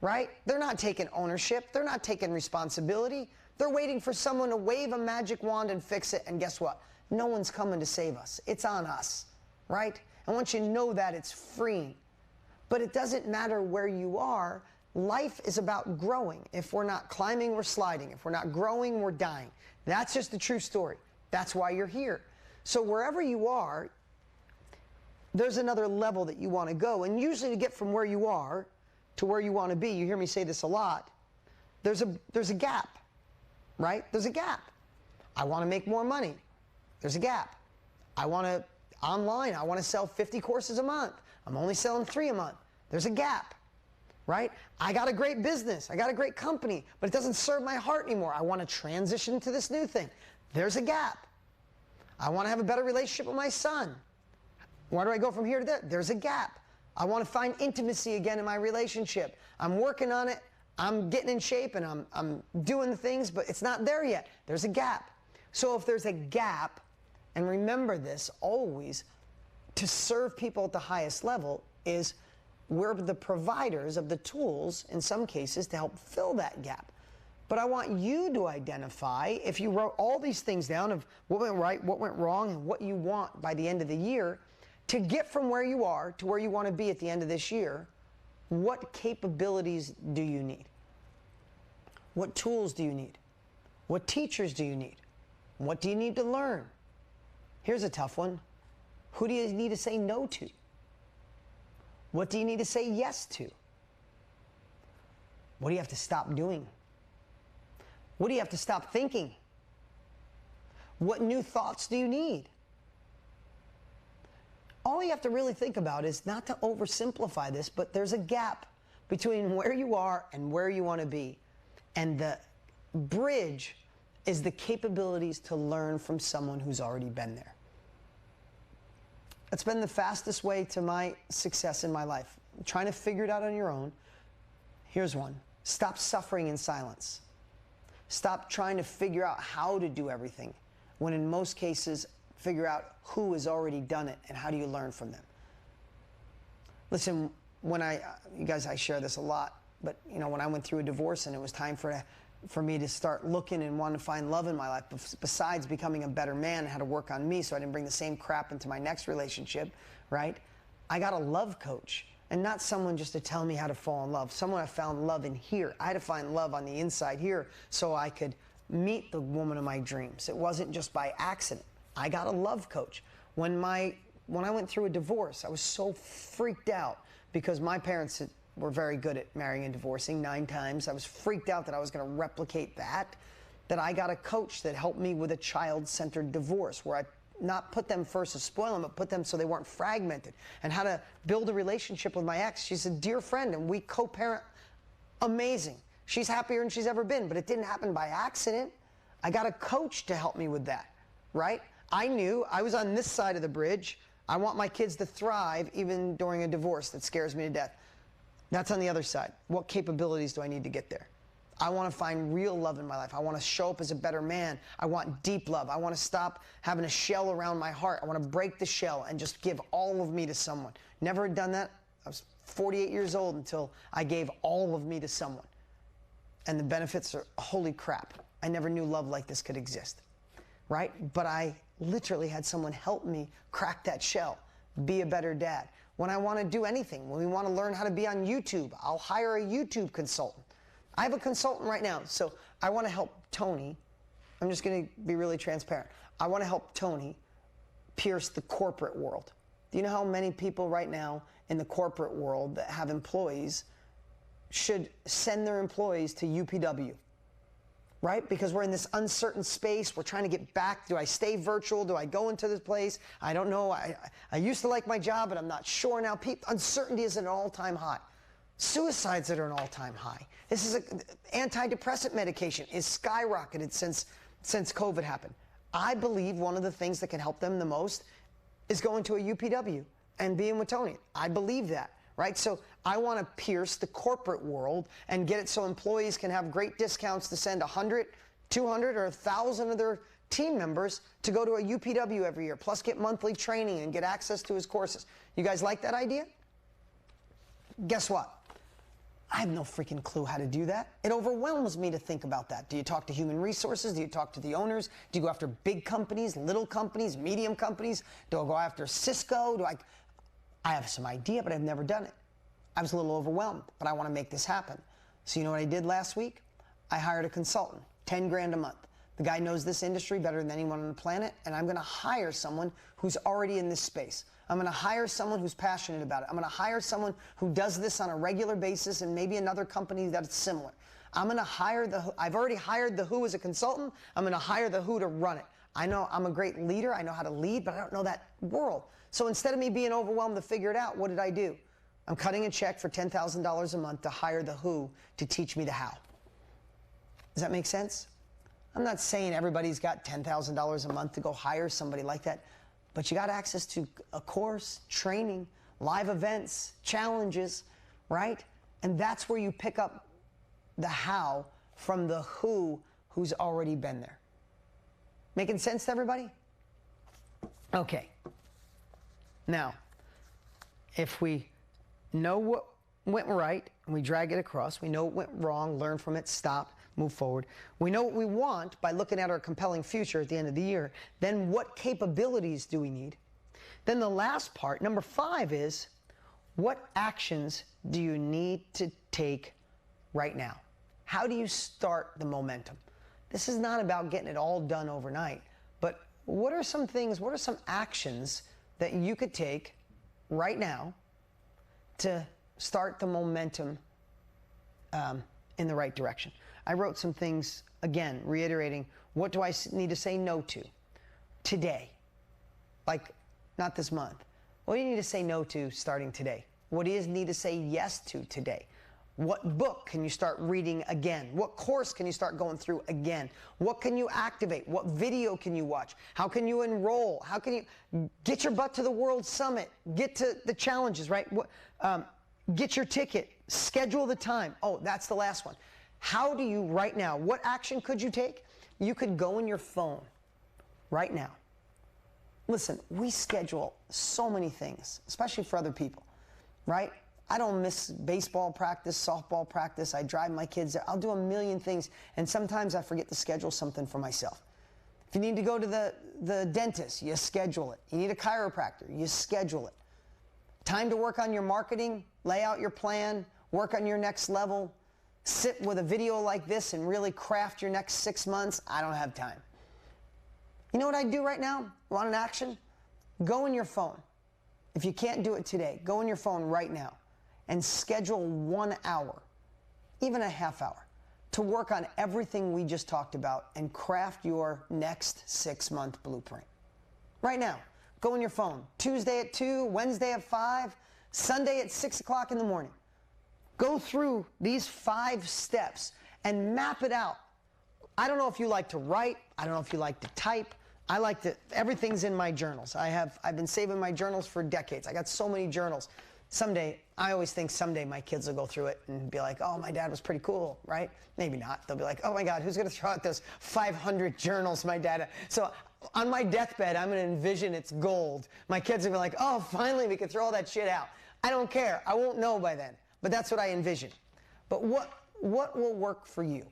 right? They're not taking ownership, they're not taking responsibility, they're waiting for someone to wave a magic wand and fix it, and guess what? No one's coming to save us. It's on us, right? And once you know that, it's freeing. But it doesn't matter where you are. Life is about growing. If we're not climbing, we're sliding. If we're not growing, we're dying. That's just the true story. That's why you're here. So wherever you are, there's another level that you want to go. And usually to get from where you are to where you want to be, you hear me say this a lot, there's a gap, right? There's a gap. I want to make more money. There's a gap. I want to, online, I want to sell 50 courses a month. I'm only selling 3 a month. There's a gap. Right? I got a great business. I got a great company, but it doesn't serve my heart anymore. I want to transition to this new thing. There's a gap. I want to have a better relationship with my son. Where do I go from here to there? There's a gap. I want to find intimacy again in my relationship. I'm working on it. I'm getting in shape and I'm doing the things, but it's not there yet. There's a gap. So if there's a gap, and remember this always, to serve people at the highest level is we're the providers of the tools, in some cases, to help fill that gap. But I want you to identify, if you wrote all these things down of what went right, what went wrong, and what you want by the end of the year, to get from where you are to where you want to be at the end of this year, what capabilities do you need? What tools do you need? What teachers do you need? What do you need to learn? Here's a tough one. Who do you need to say no to? What do you need to say yes to? What do you have to stop doing? What do you have to stop thinking? What new thoughts do you need? All you have to really think about is not to oversimplify this, but there's a gap between where you are and where you want to be. And the bridge is the capabilities to learn from someone who's already been there. It's been the fastest way to my success in my life. Trying to figure it out on your own. Here's one. Stop suffering in silence. Stop trying to figure out how to do everything, when in most cases, figure out who has already done it and how do you learn from them. Listen, when you guys, I share this a lot, but when I went through a divorce and it was time for me to start looking and want to find love in my life, besides becoming a better man, I had to work on me so I didn't bring the same crap into my next relationship, right? I got a love coach, and not someone just to tell me how to fall in love. Someone I found love in here. I had to find love on the inside here so I could meet the woman of my dreams. It wasn't just by accident. I got a love coach. When I went through a divorce, I was so freaked out because my parents were very good at marrying and divorcing 9 times. I was freaked out that I was going to replicate that I got a coach that helped me with a child-centered divorce, where I not put them first to spoil them, but put them so they weren't fragmented, and how to build a relationship with my ex. She's a dear friend, and we co-parent. Amazing. She's happier than she's ever been, but it didn't happen by accident. I got a coach to help me with that, right? I knew I was on this side of the bridge. I want my kids to thrive even during a divorce that scares me to death. That's on the other side. What capabilities do I need to get there? I want to find real love in my life. I want to show up as a better man. I want deep love. I want to stop having a shell around my heart. I want to break the shell and just give all of me to someone. Never had done that. I was 48 years old until I gave all of me to someone. And the benefits are, holy crap. I never knew love like this could exist, right? But I literally had someone help me crack that shell, be a better dad. When I want to do anything, when we want to learn how to be on YouTube, I'll hire a YouTube consultant. I have a consultant right now, so I want to help Tony. I'm just going to be really transparent. I want to help Tony pierce the corporate world. Do you know how many people right now in the corporate world that have employees should send their employees to UPW? Right? Because we're in this uncertain space. We're trying to get back. Do I stay virtual? Do I go into this place? I don't know. I used to like my job, but I'm not sure now. Uncertainty is at an all-time high. Suicides are at an all-time high. This is antidepressant medication is skyrocketed since COVID happened. I believe one of the things that can help them the most is going to a UPW and being with Tony. I believe that, right? So I want to pierce the corporate world and get it so employees can have great discounts to send 100, 200, or 1,000 of their team members to go to a UPW every year, plus get monthly training and get access to his courses. You guys like that idea? Guess what? I have no freaking clue how to do that. It overwhelms me to think about that. Do you talk to human resources? Do you talk to the owners? Do you go after big companies, little companies, medium companies? Do I go after Cisco? I have some idea, but I've never done it. I was a little overwhelmed, but I want to make this happen. So you know what I did last week? I hired a consultant, 10 grand a month. The guy knows this industry better than anyone on the planet, and I'm going to hire someone who's already in this space. I'm going to hire someone who's passionate about it. I'm going to hire someone who does this on a regular basis and maybe another company that's similar. I'm going to hire I've already hired the who as a consultant. I'm going to hire the who to run it. I know I'm a great leader. I know how to lead, but I don't know that world. So instead of me being overwhelmed to figure it out, what did I do? I'm cutting a check for $10,000 a month to hire the who to teach me the how. Does that make sense? I'm not saying everybody's got $10,000 a month to go hire somebody like that, but you got access to a course, training, live events, challenges, right? And that's where you pick up the how from the who's already been there. Making sense to everybody? Okay. Now, if we know what went right and we drag it across, we know what went wrong, learn from it, stop, move forward. We know what we want by looking at our compelling future at the end of the year. Then what capabilities do we need? Then the last part, number 5, is what actions do you need to take right now? How do you start the momentum? This is not about getting it all done overnight, but what are some things, what are some actions that you could take right now to start the momentum in the right direction? I wrote some things, again, reiterating, what do I need to say no to today? Like, not this month. What do you need to say no to starting today? What do you need to say yes to today? What book can you start reading again? What course can you start going through again? What can you activate? What video can you watch? How can you enroll? How can you get your butt to the World Summit? Get to the challenges, right? Get your ticket. Schedule the time. Oh, that's the last one. How do you right now, what action could you take? You could go in your phone right now. Listen, we schedule so many things, especially for other people, right? I don't miss baseball practice, softball practice. I drive my kids there. I'll do a million things, and sometimes I forget to schedule something for myself. If you need to go to the dentist, you schedule it. You need a chiropractor, you schedule it. Time to work on your marketing, lay out your plan, work on your next level, sit with a video like this and really craft your next 6 months. I don't have time. You know what I do right now? Want an action? Go in your phone. If you can't do it today, go in your phone right now and schedule 1 hour, even a half hour, to work on everything we just talked about and craft your next 6-month blueprint. Right now, go in your phone. Tuesday at 2, Wednesday at 5, Sunday at 6 o'clock in the morning. Go through these 5 steps and map it out. I don't know if you like to write. I don't know if you like to type. I like to, everything's in my journals. I've been saving my journals for decades. I got so many journals. Someday, I always think someday my kids will go through it and be like, oh, my dad was pretty cool, right? Maybe not. They'll be like, oh my God, who's gonna throw out those 500 journals my dad had? So on my deathbed, I'm gonna envision it's gold. My kids will be like, oh, finally we can throw all that shit out. I don't care, I won't know by then, but that's what I envision. But what will work for you?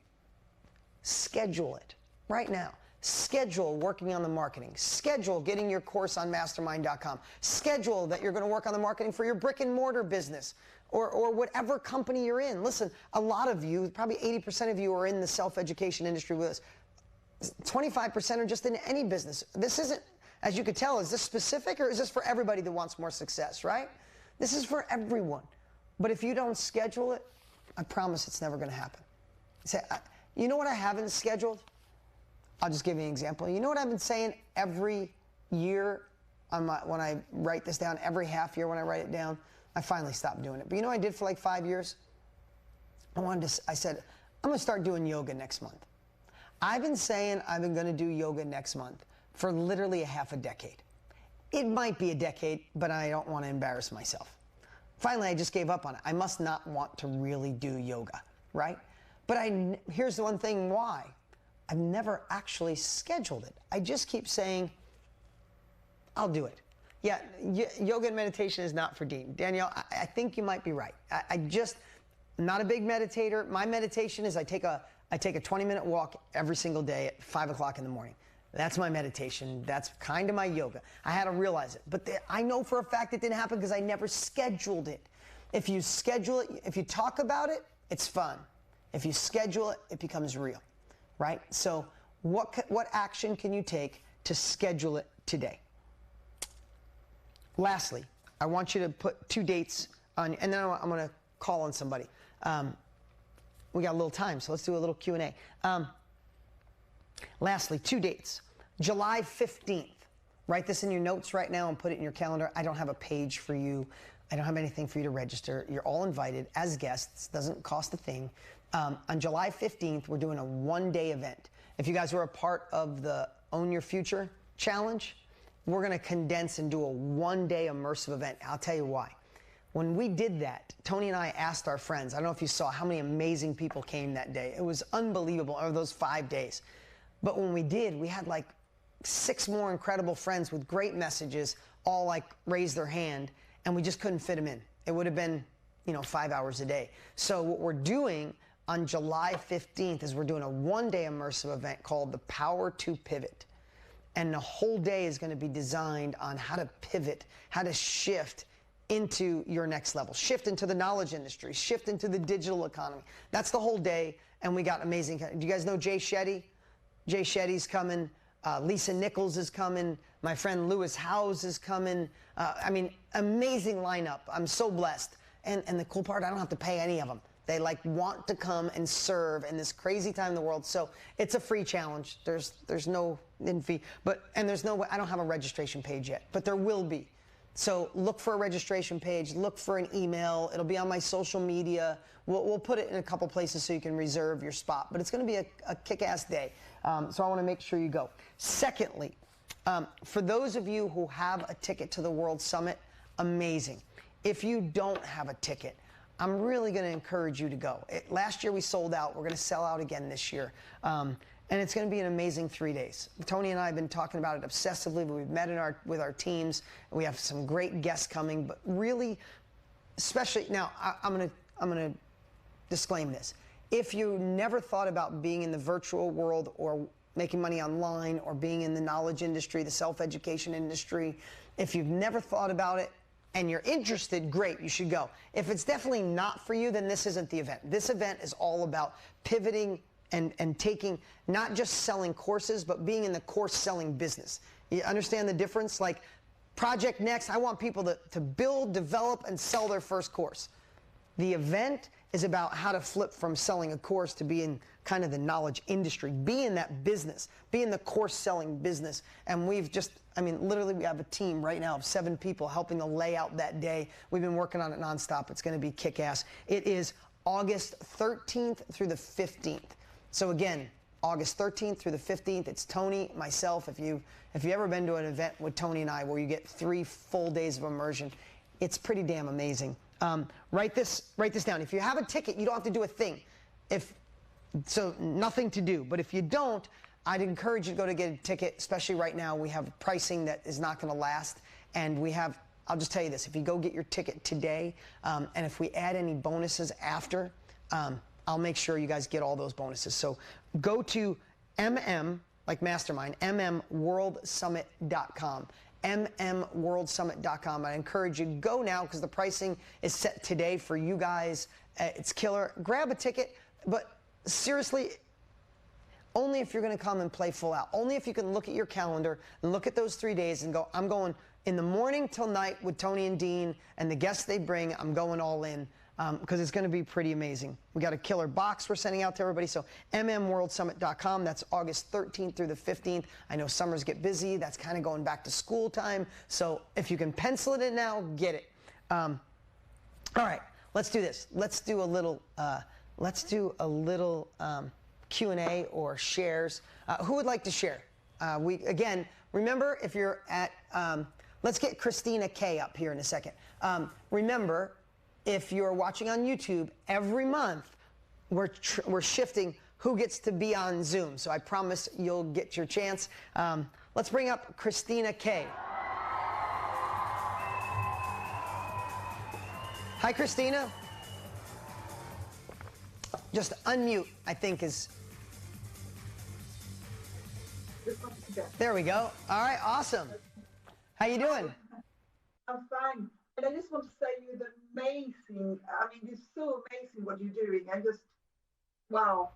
Schedule it right now. Schedule working on the marketing. Schedule getting your course on mastermind.com. Schedule that you're going to work on the marketing for your brick and mortar business or whatever company you're in. Listen, a lot of you, probably 80% of you are in the self-education industry with us. 25% are just in any business. This isn't, as you could tell, is this specific or is this for everybody that wants more success, right? This is for everyone. But if you don't schedule it, I promise it's never going to happen. Say, you know what I haven't scheduled? I'll just give you an example. You know what I've been saying every year when I write this down, every half year when I write it down? I finally stopped doing it. But you know what I did for like 5 years? I said, I'm going to start doing yoga next month. I've been saying I've been going to do yoga next month for literally a half a decade. It might be a decade, but I don't want to embarrass myself. Finally, I just gave up on it. I must not want to really do yoga, right? But here's the one thing why. I've never actually scheduled it. I just keep saying, I'll do it. Yeah, yoga and meditation is not for Dean. Danielle, I think you might be right. I'm not a big meditator. My meditation is I take a 20-minute walk every single day at 5 o'clock in the morning. That's my meditation. That's kind of my yoga. I had to realize it. But I know for a fact it didn't happen because I never scheduled it. If you schedule it, if you talk about it, it's fun. If you schedule it, it becomes real. Right? So what action can you take to schedule it today? Lastly, I want you to put 2 dates on, and then I'm going to call on somebody. We got a little time, so let's do a little Q&A. Lastly, 2 dates. July 15th. Write this in your notes right now and put it in your calendar. I don't have a page for you. I don't have anything for you to register. You're all invited as guests. Doesn't cost a thing. On July 15th, we're doing a 1-day event. If you guys were a part of the Own Your Future Challenge, we're going to condense and do a 1-day immersive event. I'll tell you why. When we did that, Tony and I asked our friends, I don't know if you saw how many amazing people came that day. It was unbelievable over those 5 days. But when we did, we had like 6 more incredible friends with great messages, all like raised their hand, and we just couldn't fit them in. It would have been, 5 hours a day. So what we're doing on July 15th is we're doing a 1-day immersive event called The Power to Pivot. And the whole day is going to be designed on how to pivot, how to shift into your next level, shift into the knowledge industry, shift into the digital economy. That's the whole day, and we got amazing. Do you guys know Jay Shetty? Jay Shetty's coming. Lisa Nichols is coming. My friend Lewis Howes is coming. Amazing lineup. I'm so blessed. And the cool part, I don't have to pay any of them. They want to come and serve in this crazy time in the world. So it's a free challenge. There's no in fee, and there's no, I don't have a registration page yet, but there will be. So look for a registration page, look for an email. It'll be on my social media. We'll put it in a couple places so you can reserve your spot. But it's going to be a kick-ass day. So I want to make sure you go. Secondly, for those of you who have a ticket to the World Summit, amazing. If you don't have a ticket, I'm really going to encourage you to go. Last year we sold out. We're going to sell out again this year. And it's going to be an amazing 3 days. Tony and I have been talking about it obsessively, but we've met with our teams. We have some great guests coming, but really, especially now, I'm going to disclaim this. If you never thought about being in the virtual world or making money online or being in the knowledge industry, the self-education industry, if you've never thought about it and you're interested, great, you should go. If it's definitely not for you, then this isn't the event. This event is all about pivoting and taking, not just selling courses, but being in the course selling business. You understand the difference? Like Project Next, I want people to build, develop, and sell their first course. The event is about how to flip from selling a course to being kind of the knowledge industry, be in that business, be in the course selling business. And we've just, I mean, literally we have a team right now of 7 people helping to lay out that day. We've been working on it nonstop. It's going to be kick-ass. It is August 13th through the 15th. So again, August 13th through the 15th, it's Tony, myself. If you've ever been to an event with Tony and I where you get 3 full days of immersion, it's pretty damn amazing. Write this down. If you have a ticket, you don't have to do a thing. So nothing to do. But if you don't, I'd encourage you to go to get a ticket, especially right now. We have pricing that is not going to last. And we have, I'll just tell you this, if you go get your ticket today, and if we add any bonuses after, I'll make sure you guys get all those bonuses. So go to like Mastermind, mmworldsummit.com. mmworldsummit.com. I encourage you, go now because the pricing is set today for you guys. It's killer. Grab a ticket, but seriously, only if you're going to come and play full out. Only if you can look at your calendar and look at those 3 days and go, I'm going in the morning till night with Tony and Dean and the guests they bring. I'm going all in. Because it's going to be pretty amazing. We got a killer box we're sending out to everybody. So mmworldsummit.com. That's August 13th through the 15th. I know summers get busy. That's kind of going back to school time. So if you can pencil it in now, get it. All right, let's do this. Let's do a little Q&A or shares. Who would like to share? Again, remember if you're at, let's get Christina K up here in a second. Remember, if you're watching on YouTube, every month we're shifting who gets to be on Zoom. So I promise you'll get your chance. Let's bring up Christina K. Hi, Christina. Just unmute, I think is. There we go. All right, awesome. How you doing? I'm fine. And I just want to say you're amazing. I mean, it's so amazing what you're doing. I just, wow.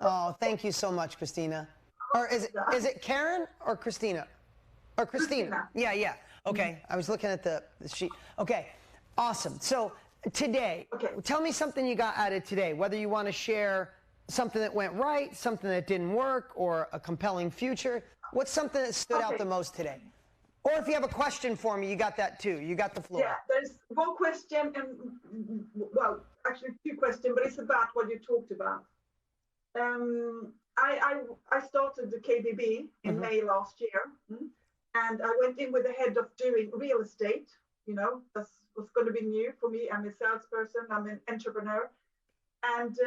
Oh, thank you so much, Christina. Or is it Karen or Christina? Or Christina? Yeah. Okay, I was looking at the sheet. Okay, awesome. So today, tell me something you got out of today, whether you want to share something that went right, something that didn't work, or a compelling future. What's something that stood out the most today? Or if you have a question for me, you got that too. You got the floor. Yeah, there's one question, and well, actually 2 questions, but it's about what you talked about. I started the KBB in May last year, and I went in with the head of doing real estate. You know, that was going to be new for me. I'm a salesperson. I'm an entrepreneur, and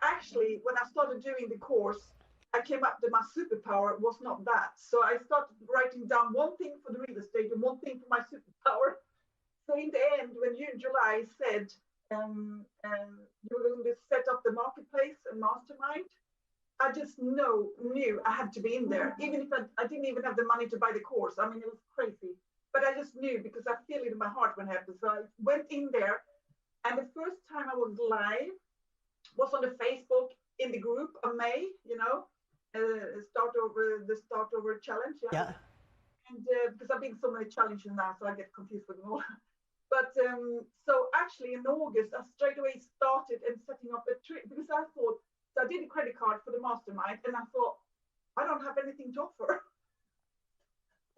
actually, when I started doing the course, I came up that my superpower was not that. So I started writing down one thing for the real estate and one thing for my superpower. So in the end, when you in July said you were going to set up the marketplace and mastermind, I just knew I had to be in there, even if I didn't even have the money to buy the course. I mean, it was crazy. But I just knew because I feel it in my heart when it happened. So I went in there, and the first time I was live was on the Facebook in the group of May, you know, the start over challenge. Yeah. And because I've been so many challenges now, so I get confused with them all. But so actually in August, I straight away started and setting up a trip because I thought, so I did a credit card for the mastermind, and I thought, I don't have anything to offer.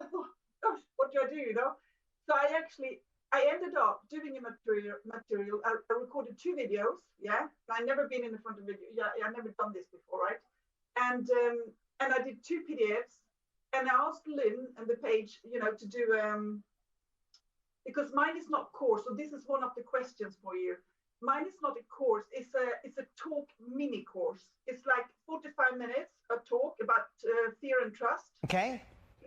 I thought, gosh, what do I do, you know? So I ended up doing a material. I recorded 2 videos. Yeah, I never been in the front of video. Yeah, I never done this before, right? And I did 2 PDFs, and I asked Lynn and the page, to do because mine is not course. So this is one of the questions for you. Mine is not a course. It's a talk mini course. It's like 45 minutes a talk about fear and trust. Okay.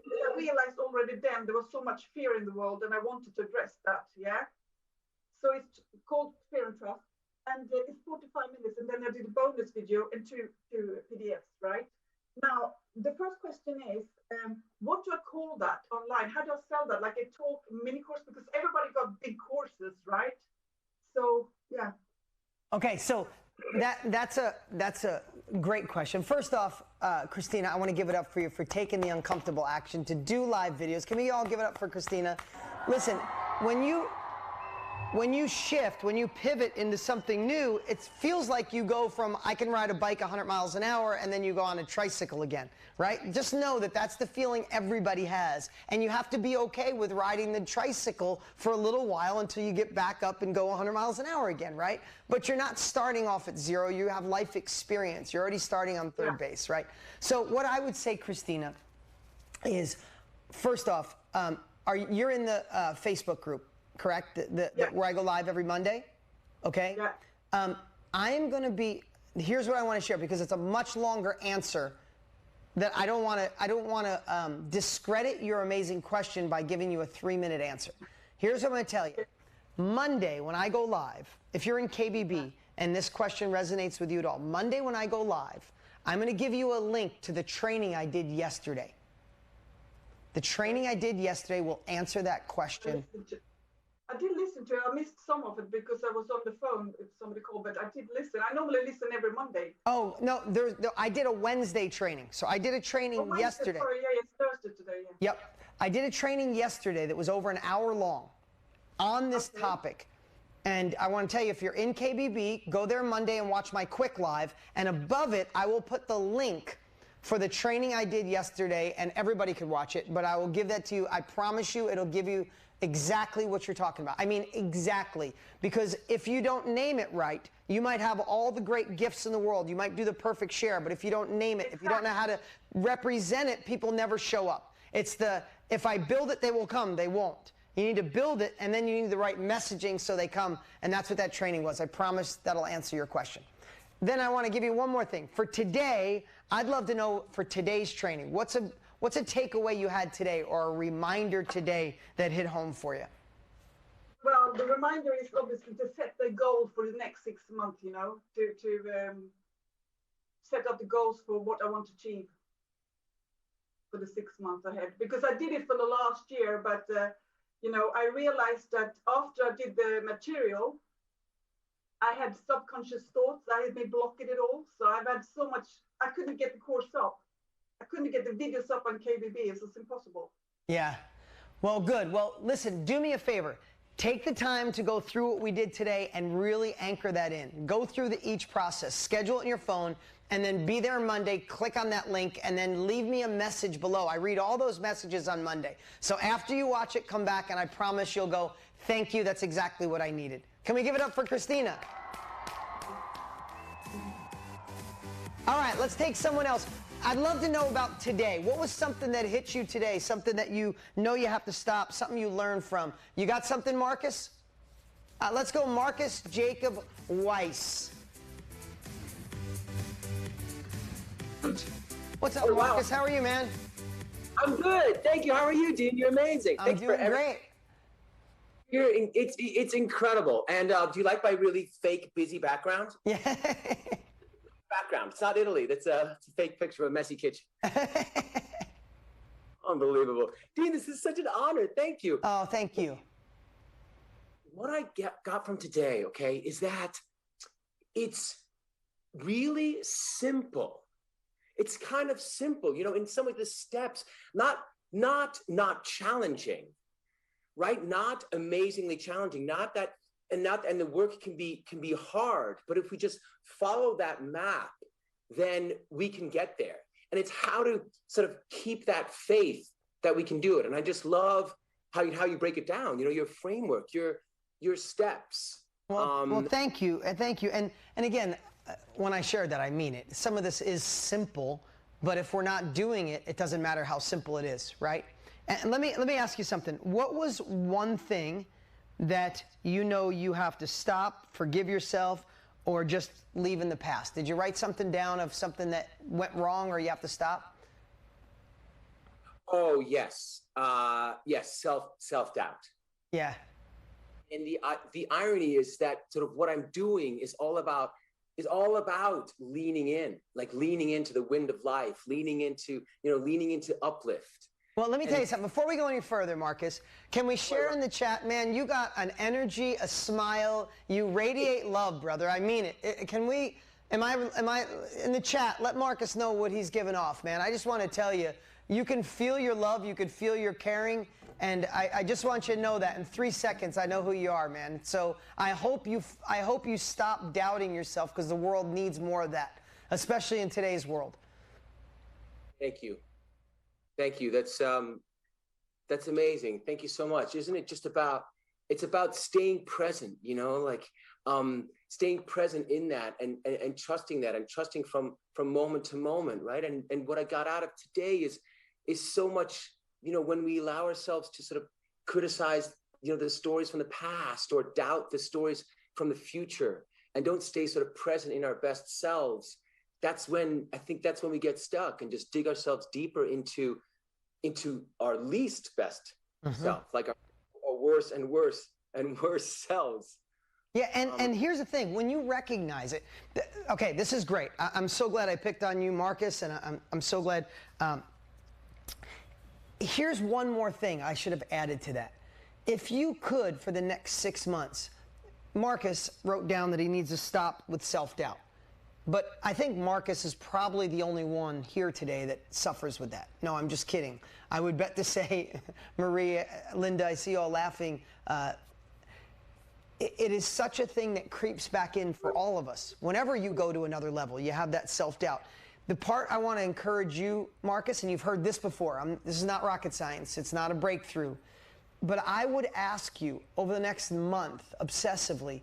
I realized already then there was so much fear in the world, and I wanted to address that. Yeah. So it's called Fear and Trust, and it's 45 minutes, and then I did a bonus video and two PDFs. Right. Now the first question is, what do I call that online? How do I sell that? Like a talk mini course, because everybody got big courses, right? So yeah. Okay, so that's a great question. First off, Christina, I want to give it up for you for taking the uncomfortable action to do live videos. Can we all give it up for Christina? Listen, when you shift, when you pivot into something new, it feels like you go from I can ride a bike 100 miles an hour and then you go on a tricycle again, right? Just know that that's the feeling everybody has. And you have to be okay with riding the tricycle for a little while until you get back up and go 100 miles an hour again, right? But you're not starting off at 0. You have life experience. You're already starting on third base, right? So what I would say, Christina, is first off, you're in the Facebook group, correct? Where I go live every Monday? Okay. Yeah. I'm going to be, here's what I want to share, because it's a much longer answer that I don't want to discredit your amazing question by giving you a 3-minute answer. Here's what I'm going to tell you. Monday, when I go live, if you're in KBB and this question resonates with you at all, Monday when I go live, I'm going to give you a link to the training I did yesterday. The training I did yesterday will answer that question. I did listen to it. I missed some of it because I was on the phone if somebody called, but I did listen. I normally listen every Monday. Oh, no, I did a Wednesday training. So I did a training yesterday. Sorry, yeah, it's Thursday today. Yeah. Yep. I did a training yesterday that was over an hour long on this topic. And I want to tell you, if you're in KBB, go there Monday and watch my quick live. And above it, I will put the link for the training I did yesterday, and everybody could watch it, but I will give that to you. I promise you it'll give you exactly what you're talking about. I mean, exactly. Because if you don't name it right, you might have all the great gifts in the world. You might do the perfect share, but if you don't name it, if you don't know how to represent it, people never show up. It's if I build it, they will come. They won't. You need to build it, and then you need the right messaging so they come, and that's what that training was. I promise that'll answer your question. Then I want to give you one more thing. For today, I'd love to know for today's training, what's a takeaway you had today or a reminder today that hit home for you? Well, the reminder is obviously to set the goal for the next 6 months, to set up the goals for what I want to achieve for the 6 months ahead. Because I did it for the last year, but, I realized that after I did the material, I had subconscious thoughts. I had been blocking it all. So I've had so much, I couldn't get the course up. I couldn't get the videos up on KBB. It's just impossible. Yeah. Well, good. Well, listen, do me a favor. Take the time to go through what we did today and really anchor that in. Go through each process. Schedule it in your phone, and then be there Monday. Click on that link, and then leave me a message below. I read all those messages on Monday. So after you watch it, come back, and I promise you'll go, thank you, that's exactly what I needed. Can we give it up for Christina? All right, let's take someone else. I'd love to know about today. What was something that hit you today? Something that you know you have to stop, something you learned from. You got something, Marcus? Let's go Marcus Jacob Weiss. What's up, Marcus? How are you, man? I'm good. Thank you. How are you, Dean? You're amazing. I'm doing great. It's incredible. And do you like my really fake busy background? Yeah. Background. It's not Italy. It's a fake picture of a messy kitchen. Unbelievable. Dean, this is such an honor. Thank you. Oh, thank you. What I got from today, okay, is that it's really simple. It's kind of simple, in some of the steps, not challenging, right? Not amazingly challenging, and the work can be hard, but if we just follow that map, then we can get there. And it's how to sort of keep that faith that we can do it. And I just love how you break it down, you know, your framework, your steps. Well, thank you, and again, when I shared that, I mean it. Some of this is simple, but if we're not doing it, it doesn't matter how simple it is, right? And let me ask you something. What was one thing that you know you have to stop, forgive yourself, or just leave in the past? Did you write something down of something that went wrong or you have to stop? Oh yes, yes, self-doubt. Yeah. And the irony is that sort of what I'm doing is all about leaning in, like leaning into the wind of life, leaning into uplift. Well, let me tell you something. Before we go any further, Marcus, can we share in the chat, man, you got an energy, a smile, you radiate love, brother. I mean it. Can we, am I in the chat, let Marcus know what he's giving off, man. I just want to tell you, you can feel your love, you can feel your caring, and I just want you to know that in 3 seconds, I know who you are, man. So I hope you stop doubting yourself, because the world needs more of that, especially in today's world. Thank you. Thank you. That's amazing. Thank you so much. Isn't it just about, it's about staying present, you know, like staying present in that and trusting that, and trusting from moment to moment, right? And what I got out of today is so much, you know, when we allow ourselves to sort of criticize, you know, the stories from the past, or doubt the stories from the future, and don't stay sort of present in our best selves, that's when we get stuck and just dig ourselves deeper into our least best self, like our worse and worse and worse selves. Yeah, and here's the thing. When you recognize it, okay, this is great. I'm so glad I picked on you, Marcus, and I'm so glad. Here's one more thing I should have added to that. If you could, for the next 6 months, Marcus wrote down that he needs to stop with self-doubt. But I think Marcus is probably the only one here today that suffers with that. No, I'm just kidding. I would bet to say, Maria, Linda, I see you all laughing. It is such a thing that creeps back in for all of us. Whenever you go to another level, you have that self-doubt. The part I want to encourage you, Marcus, and you've heard this before, this is not rocket science, it's not a breakthrough, but I would ask you over the next month, obsessively,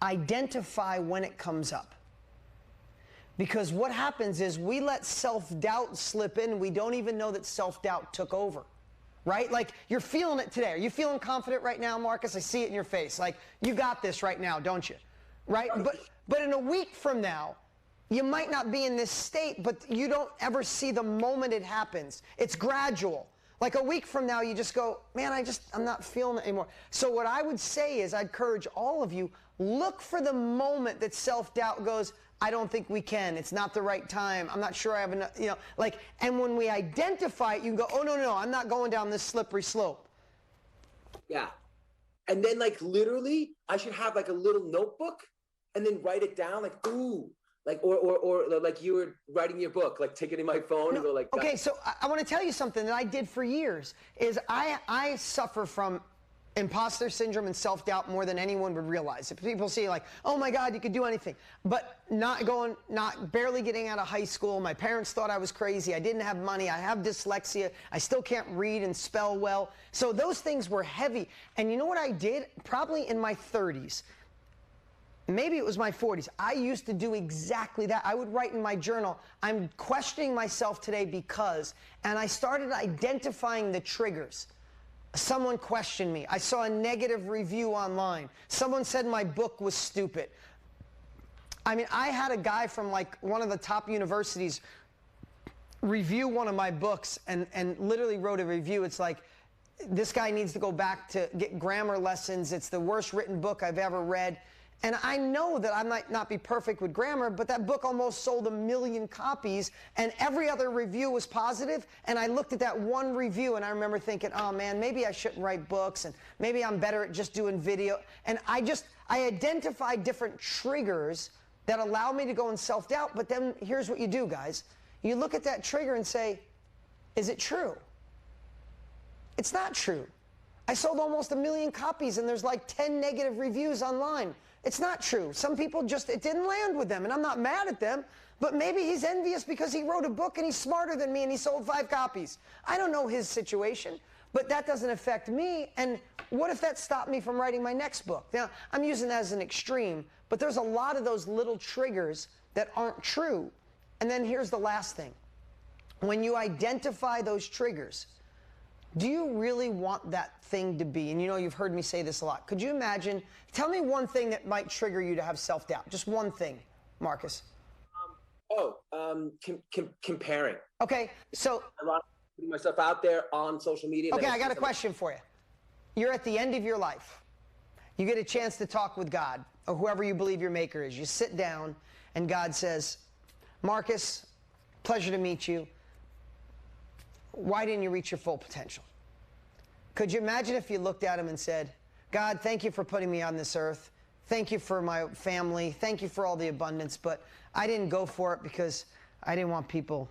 identify when it comes up. Because what happens is we let self-doubt slip in, and we don't even know that self-doubt took over. Right? Like, you're feeling it today. Are you feeling confident right now, Marcus? I see it in your face. Like, you got this right now, don't you? Right? But in a week from now, you might not be in this state, but you don't ever see the moment it happens. It's gradual. Like a week from now, you just go, man, I'm not feeling it anymore. So what I would say is, I'd encourage all of you, look for the moment that self-doubt goes, I don't think we can. It's not the right time. I'm not sure I have enough, you know, like, and when we identify it, you can go, oh, no, I'm not going down this slippery slope. Yeah. And then, like, literally, I should have like a little notebook and then write it down, like, ooh, like, or like you were writing your book, like take it in my phone and go like that. Okay, so I want to tell you something that I did for years, is I suffer from imposter syndrome and self-doubt more than anyone would realize. If people see like, oh my God, you could do anything, but barely getting out of high school. My parents thought I was crazy. I didn't have money. I have dyslexia. I still can't read and spell well. So those things were heavy. And you know what I did? Probably in my 30s. Maybe it was my 40s. I used to do exactly that. I would write in my journal, I'm questioning myself today because, and I started identifying the triggers. Someone questioned me. I saw a negative review online. Someone said my book was stupid. I mean, I had a guy from like one of the top universities review one of my books and literally wrote a review. It's like, this guy needs to go back to get grammar lessons. It's the worst written book I've ever read. And I know that I might not be perfect with grammar, but that book almost sold 1 million copies, and every other review was positive. And I looked at that one review, and I remember thinking, oh man, maybe I shouldn't write books, and maybe I'm better at just doing video. And I identified different triggers that allow me to go in self-doubt. But then here's what you do, guys. You look at that trigger and say, is it true? It's not true. I sold almost 1 million copies, and there's like 10 negative reviews online. It's not true. Some people it didn't land with them, and I'm not mad at them, but maybe he's envious because he wrote a book and he's smarter than me and he sold 5 copies. I don't know his situation, but that doesn't affect me. And what if that stopped me from writing my next book? Now, I'm using that as an extreme, but there's a lot of those little triggers that aren't true. And then here's the last thing. When you identify those triggers, do you really want that thing to be? And you know, you've heard me say this a lot. Could you imagine? Tell me one thing that might trigger you to have self-doubt. Just one thing, Marcus. Comparing. Okay, so A lot of putting myself out there on social media. okay, I got a question for you. You're at the end of your life. You get a chance to talk with God or whoever you believe your maker is. You sit down and God says, Marcus, pleasure to meet you. Why didn't you reach your full potential? Could you imagine if you looked at him and said, God, thank you for putting me on this earth. Thank you for my family. Thank you for all the abundance, but I didn't go for it because I didn't want people,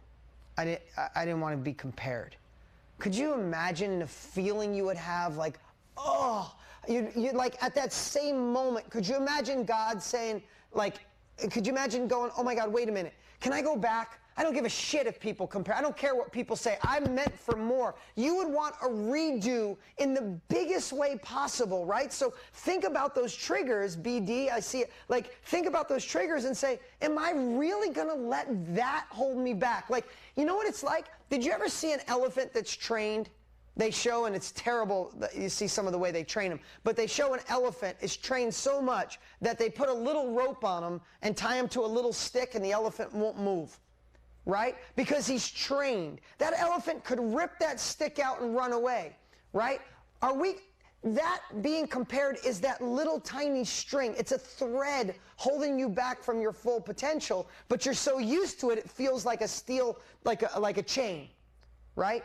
I didn't want to be compared. Could you imagine the feeling you would have, like, oh, you like at that same moment, could you imagine God saying, like, could you imagine going, oh my God, wait a minute, can I go back? I don't give a shit if people compare. I don't care what people say. I'm meant for more. You would want a redo in the biggest way possible, right? So think about those triggers, BD. I see it. Like, think about those triggers and say, am I really going to let that hold me back? Like, you know what it's like? Did you ever see an elephant that's trained? They show, and it's terrible, you see some of the way they train them, but they show an elephant is trained so much that they put a little rope on him and tie him to a little stick and the elephant won't move. Right? Because he's trained. That elephant could rip that stick out and run away, right? That being compared is that little tiny string. It's a thread holding you back from your full potential, but you're so used to it, it feels like a steel, like a chain, right?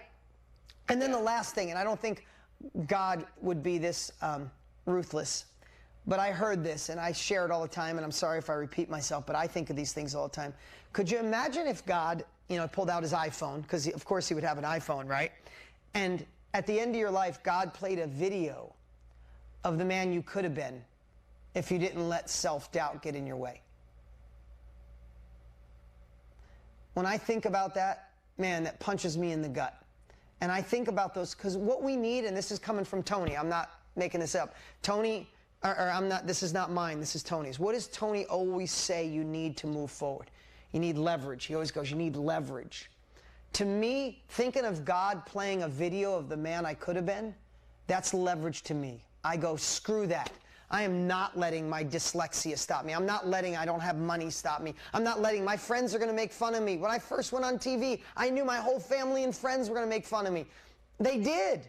And then the last thing, and I don't think God would be this ruthless, but I heard this, and I share it all the time, and I'm sorry if I repeat myself, but I think of these things all the time. Could you imagine if God, pulled out his iPhone, because of course he would have an iPhone, right? And at the end of your life, God played a video of the man you could have been if you didn't let self-doubt get in your way. When I think about that, man, that punches me in the gut. And I think about those, because what we need, and this is coming from Tony, I'm not making this up. Tony, this is not mine, this is Tony's. What does Tony always say you need to move forward? You need leverage. He always goes, you need leverage. To me, thinking of God playing a video of the man I could have been, that's leverage to me. I go, screw that. I am not letting my dyslexia stop me. I'm not letting I don't have money stop me. I'm not letting my friends are going to make fun of me. When I first went on TV, I knew my whole family and friends were going to make fun of me. They did.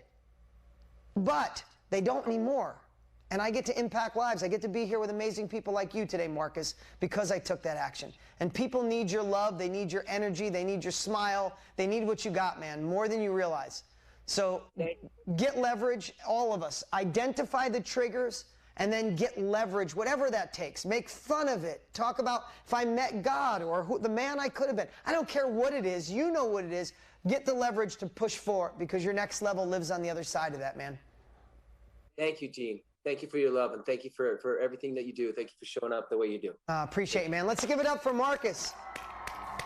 But they don't anymore. And I get to impact lives. I get to be here with amazing people like you today, Marcus, because I took that action. And people need your love. They need your energy. They need your smile. They need what you got, man, more than you realize. So get leverage, all of us. Identify the triggers and then get leverage, whatever that takes. Make fun of it. Talk about if I met God or the man I could have been. I don't care what it is. You know what it is. Get the leverage to push forward because your next level lives on the other side of that, man. Thank you, Gene. Thank you for your love, and thank you for everything that you do. Thank you for showing up the way you do. Appreciate it, man. Let's give it up for Marcus.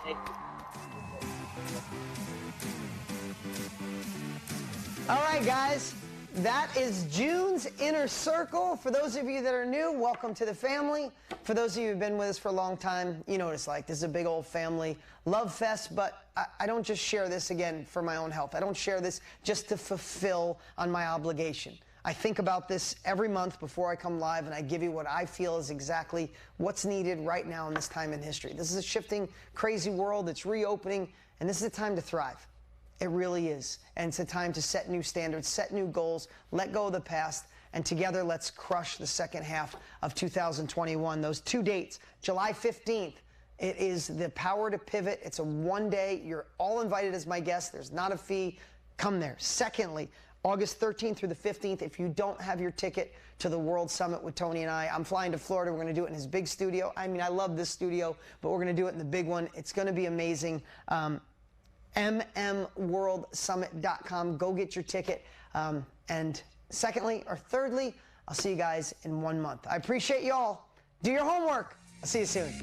Thank you. All right, guys. That is June's Inner Circle. For those of you that are new, welcome to the family. For those of you who've been with us for a long time, you know what it's like. This is a big old family love fest, but I don't just share this, again, for my own health. I don't share this just to fulfill on my obligation. I think about this every month before I come live, and I give you what I feel is exactly what's needed right now in this time in history. This is a shifting, crazy world. It's reopening, and this is a time to thrive. It really is. And it's a time to set new standards, set new goals, let go of the past, and together let's crush the second half of 2021. Those two dates, July 15th, it is the Power to Pivot. It's a one-day. You're all invited as my guest. There's not a fee. Come there. Secondly, August 13th through the 15th, if you don't have your ticket to the World Summit with Tony and I, I'm flying to Florida. We're going to do it in his big studio. I mean, I love this studio, but we're going to do it in the big one. It's going to be amazing. mmworldsummit.com. Go get your ticket. And secondly, or thirdly, I'll see you guys in 1 month. I appreciate y'all. Do your homework. I'll see you soon.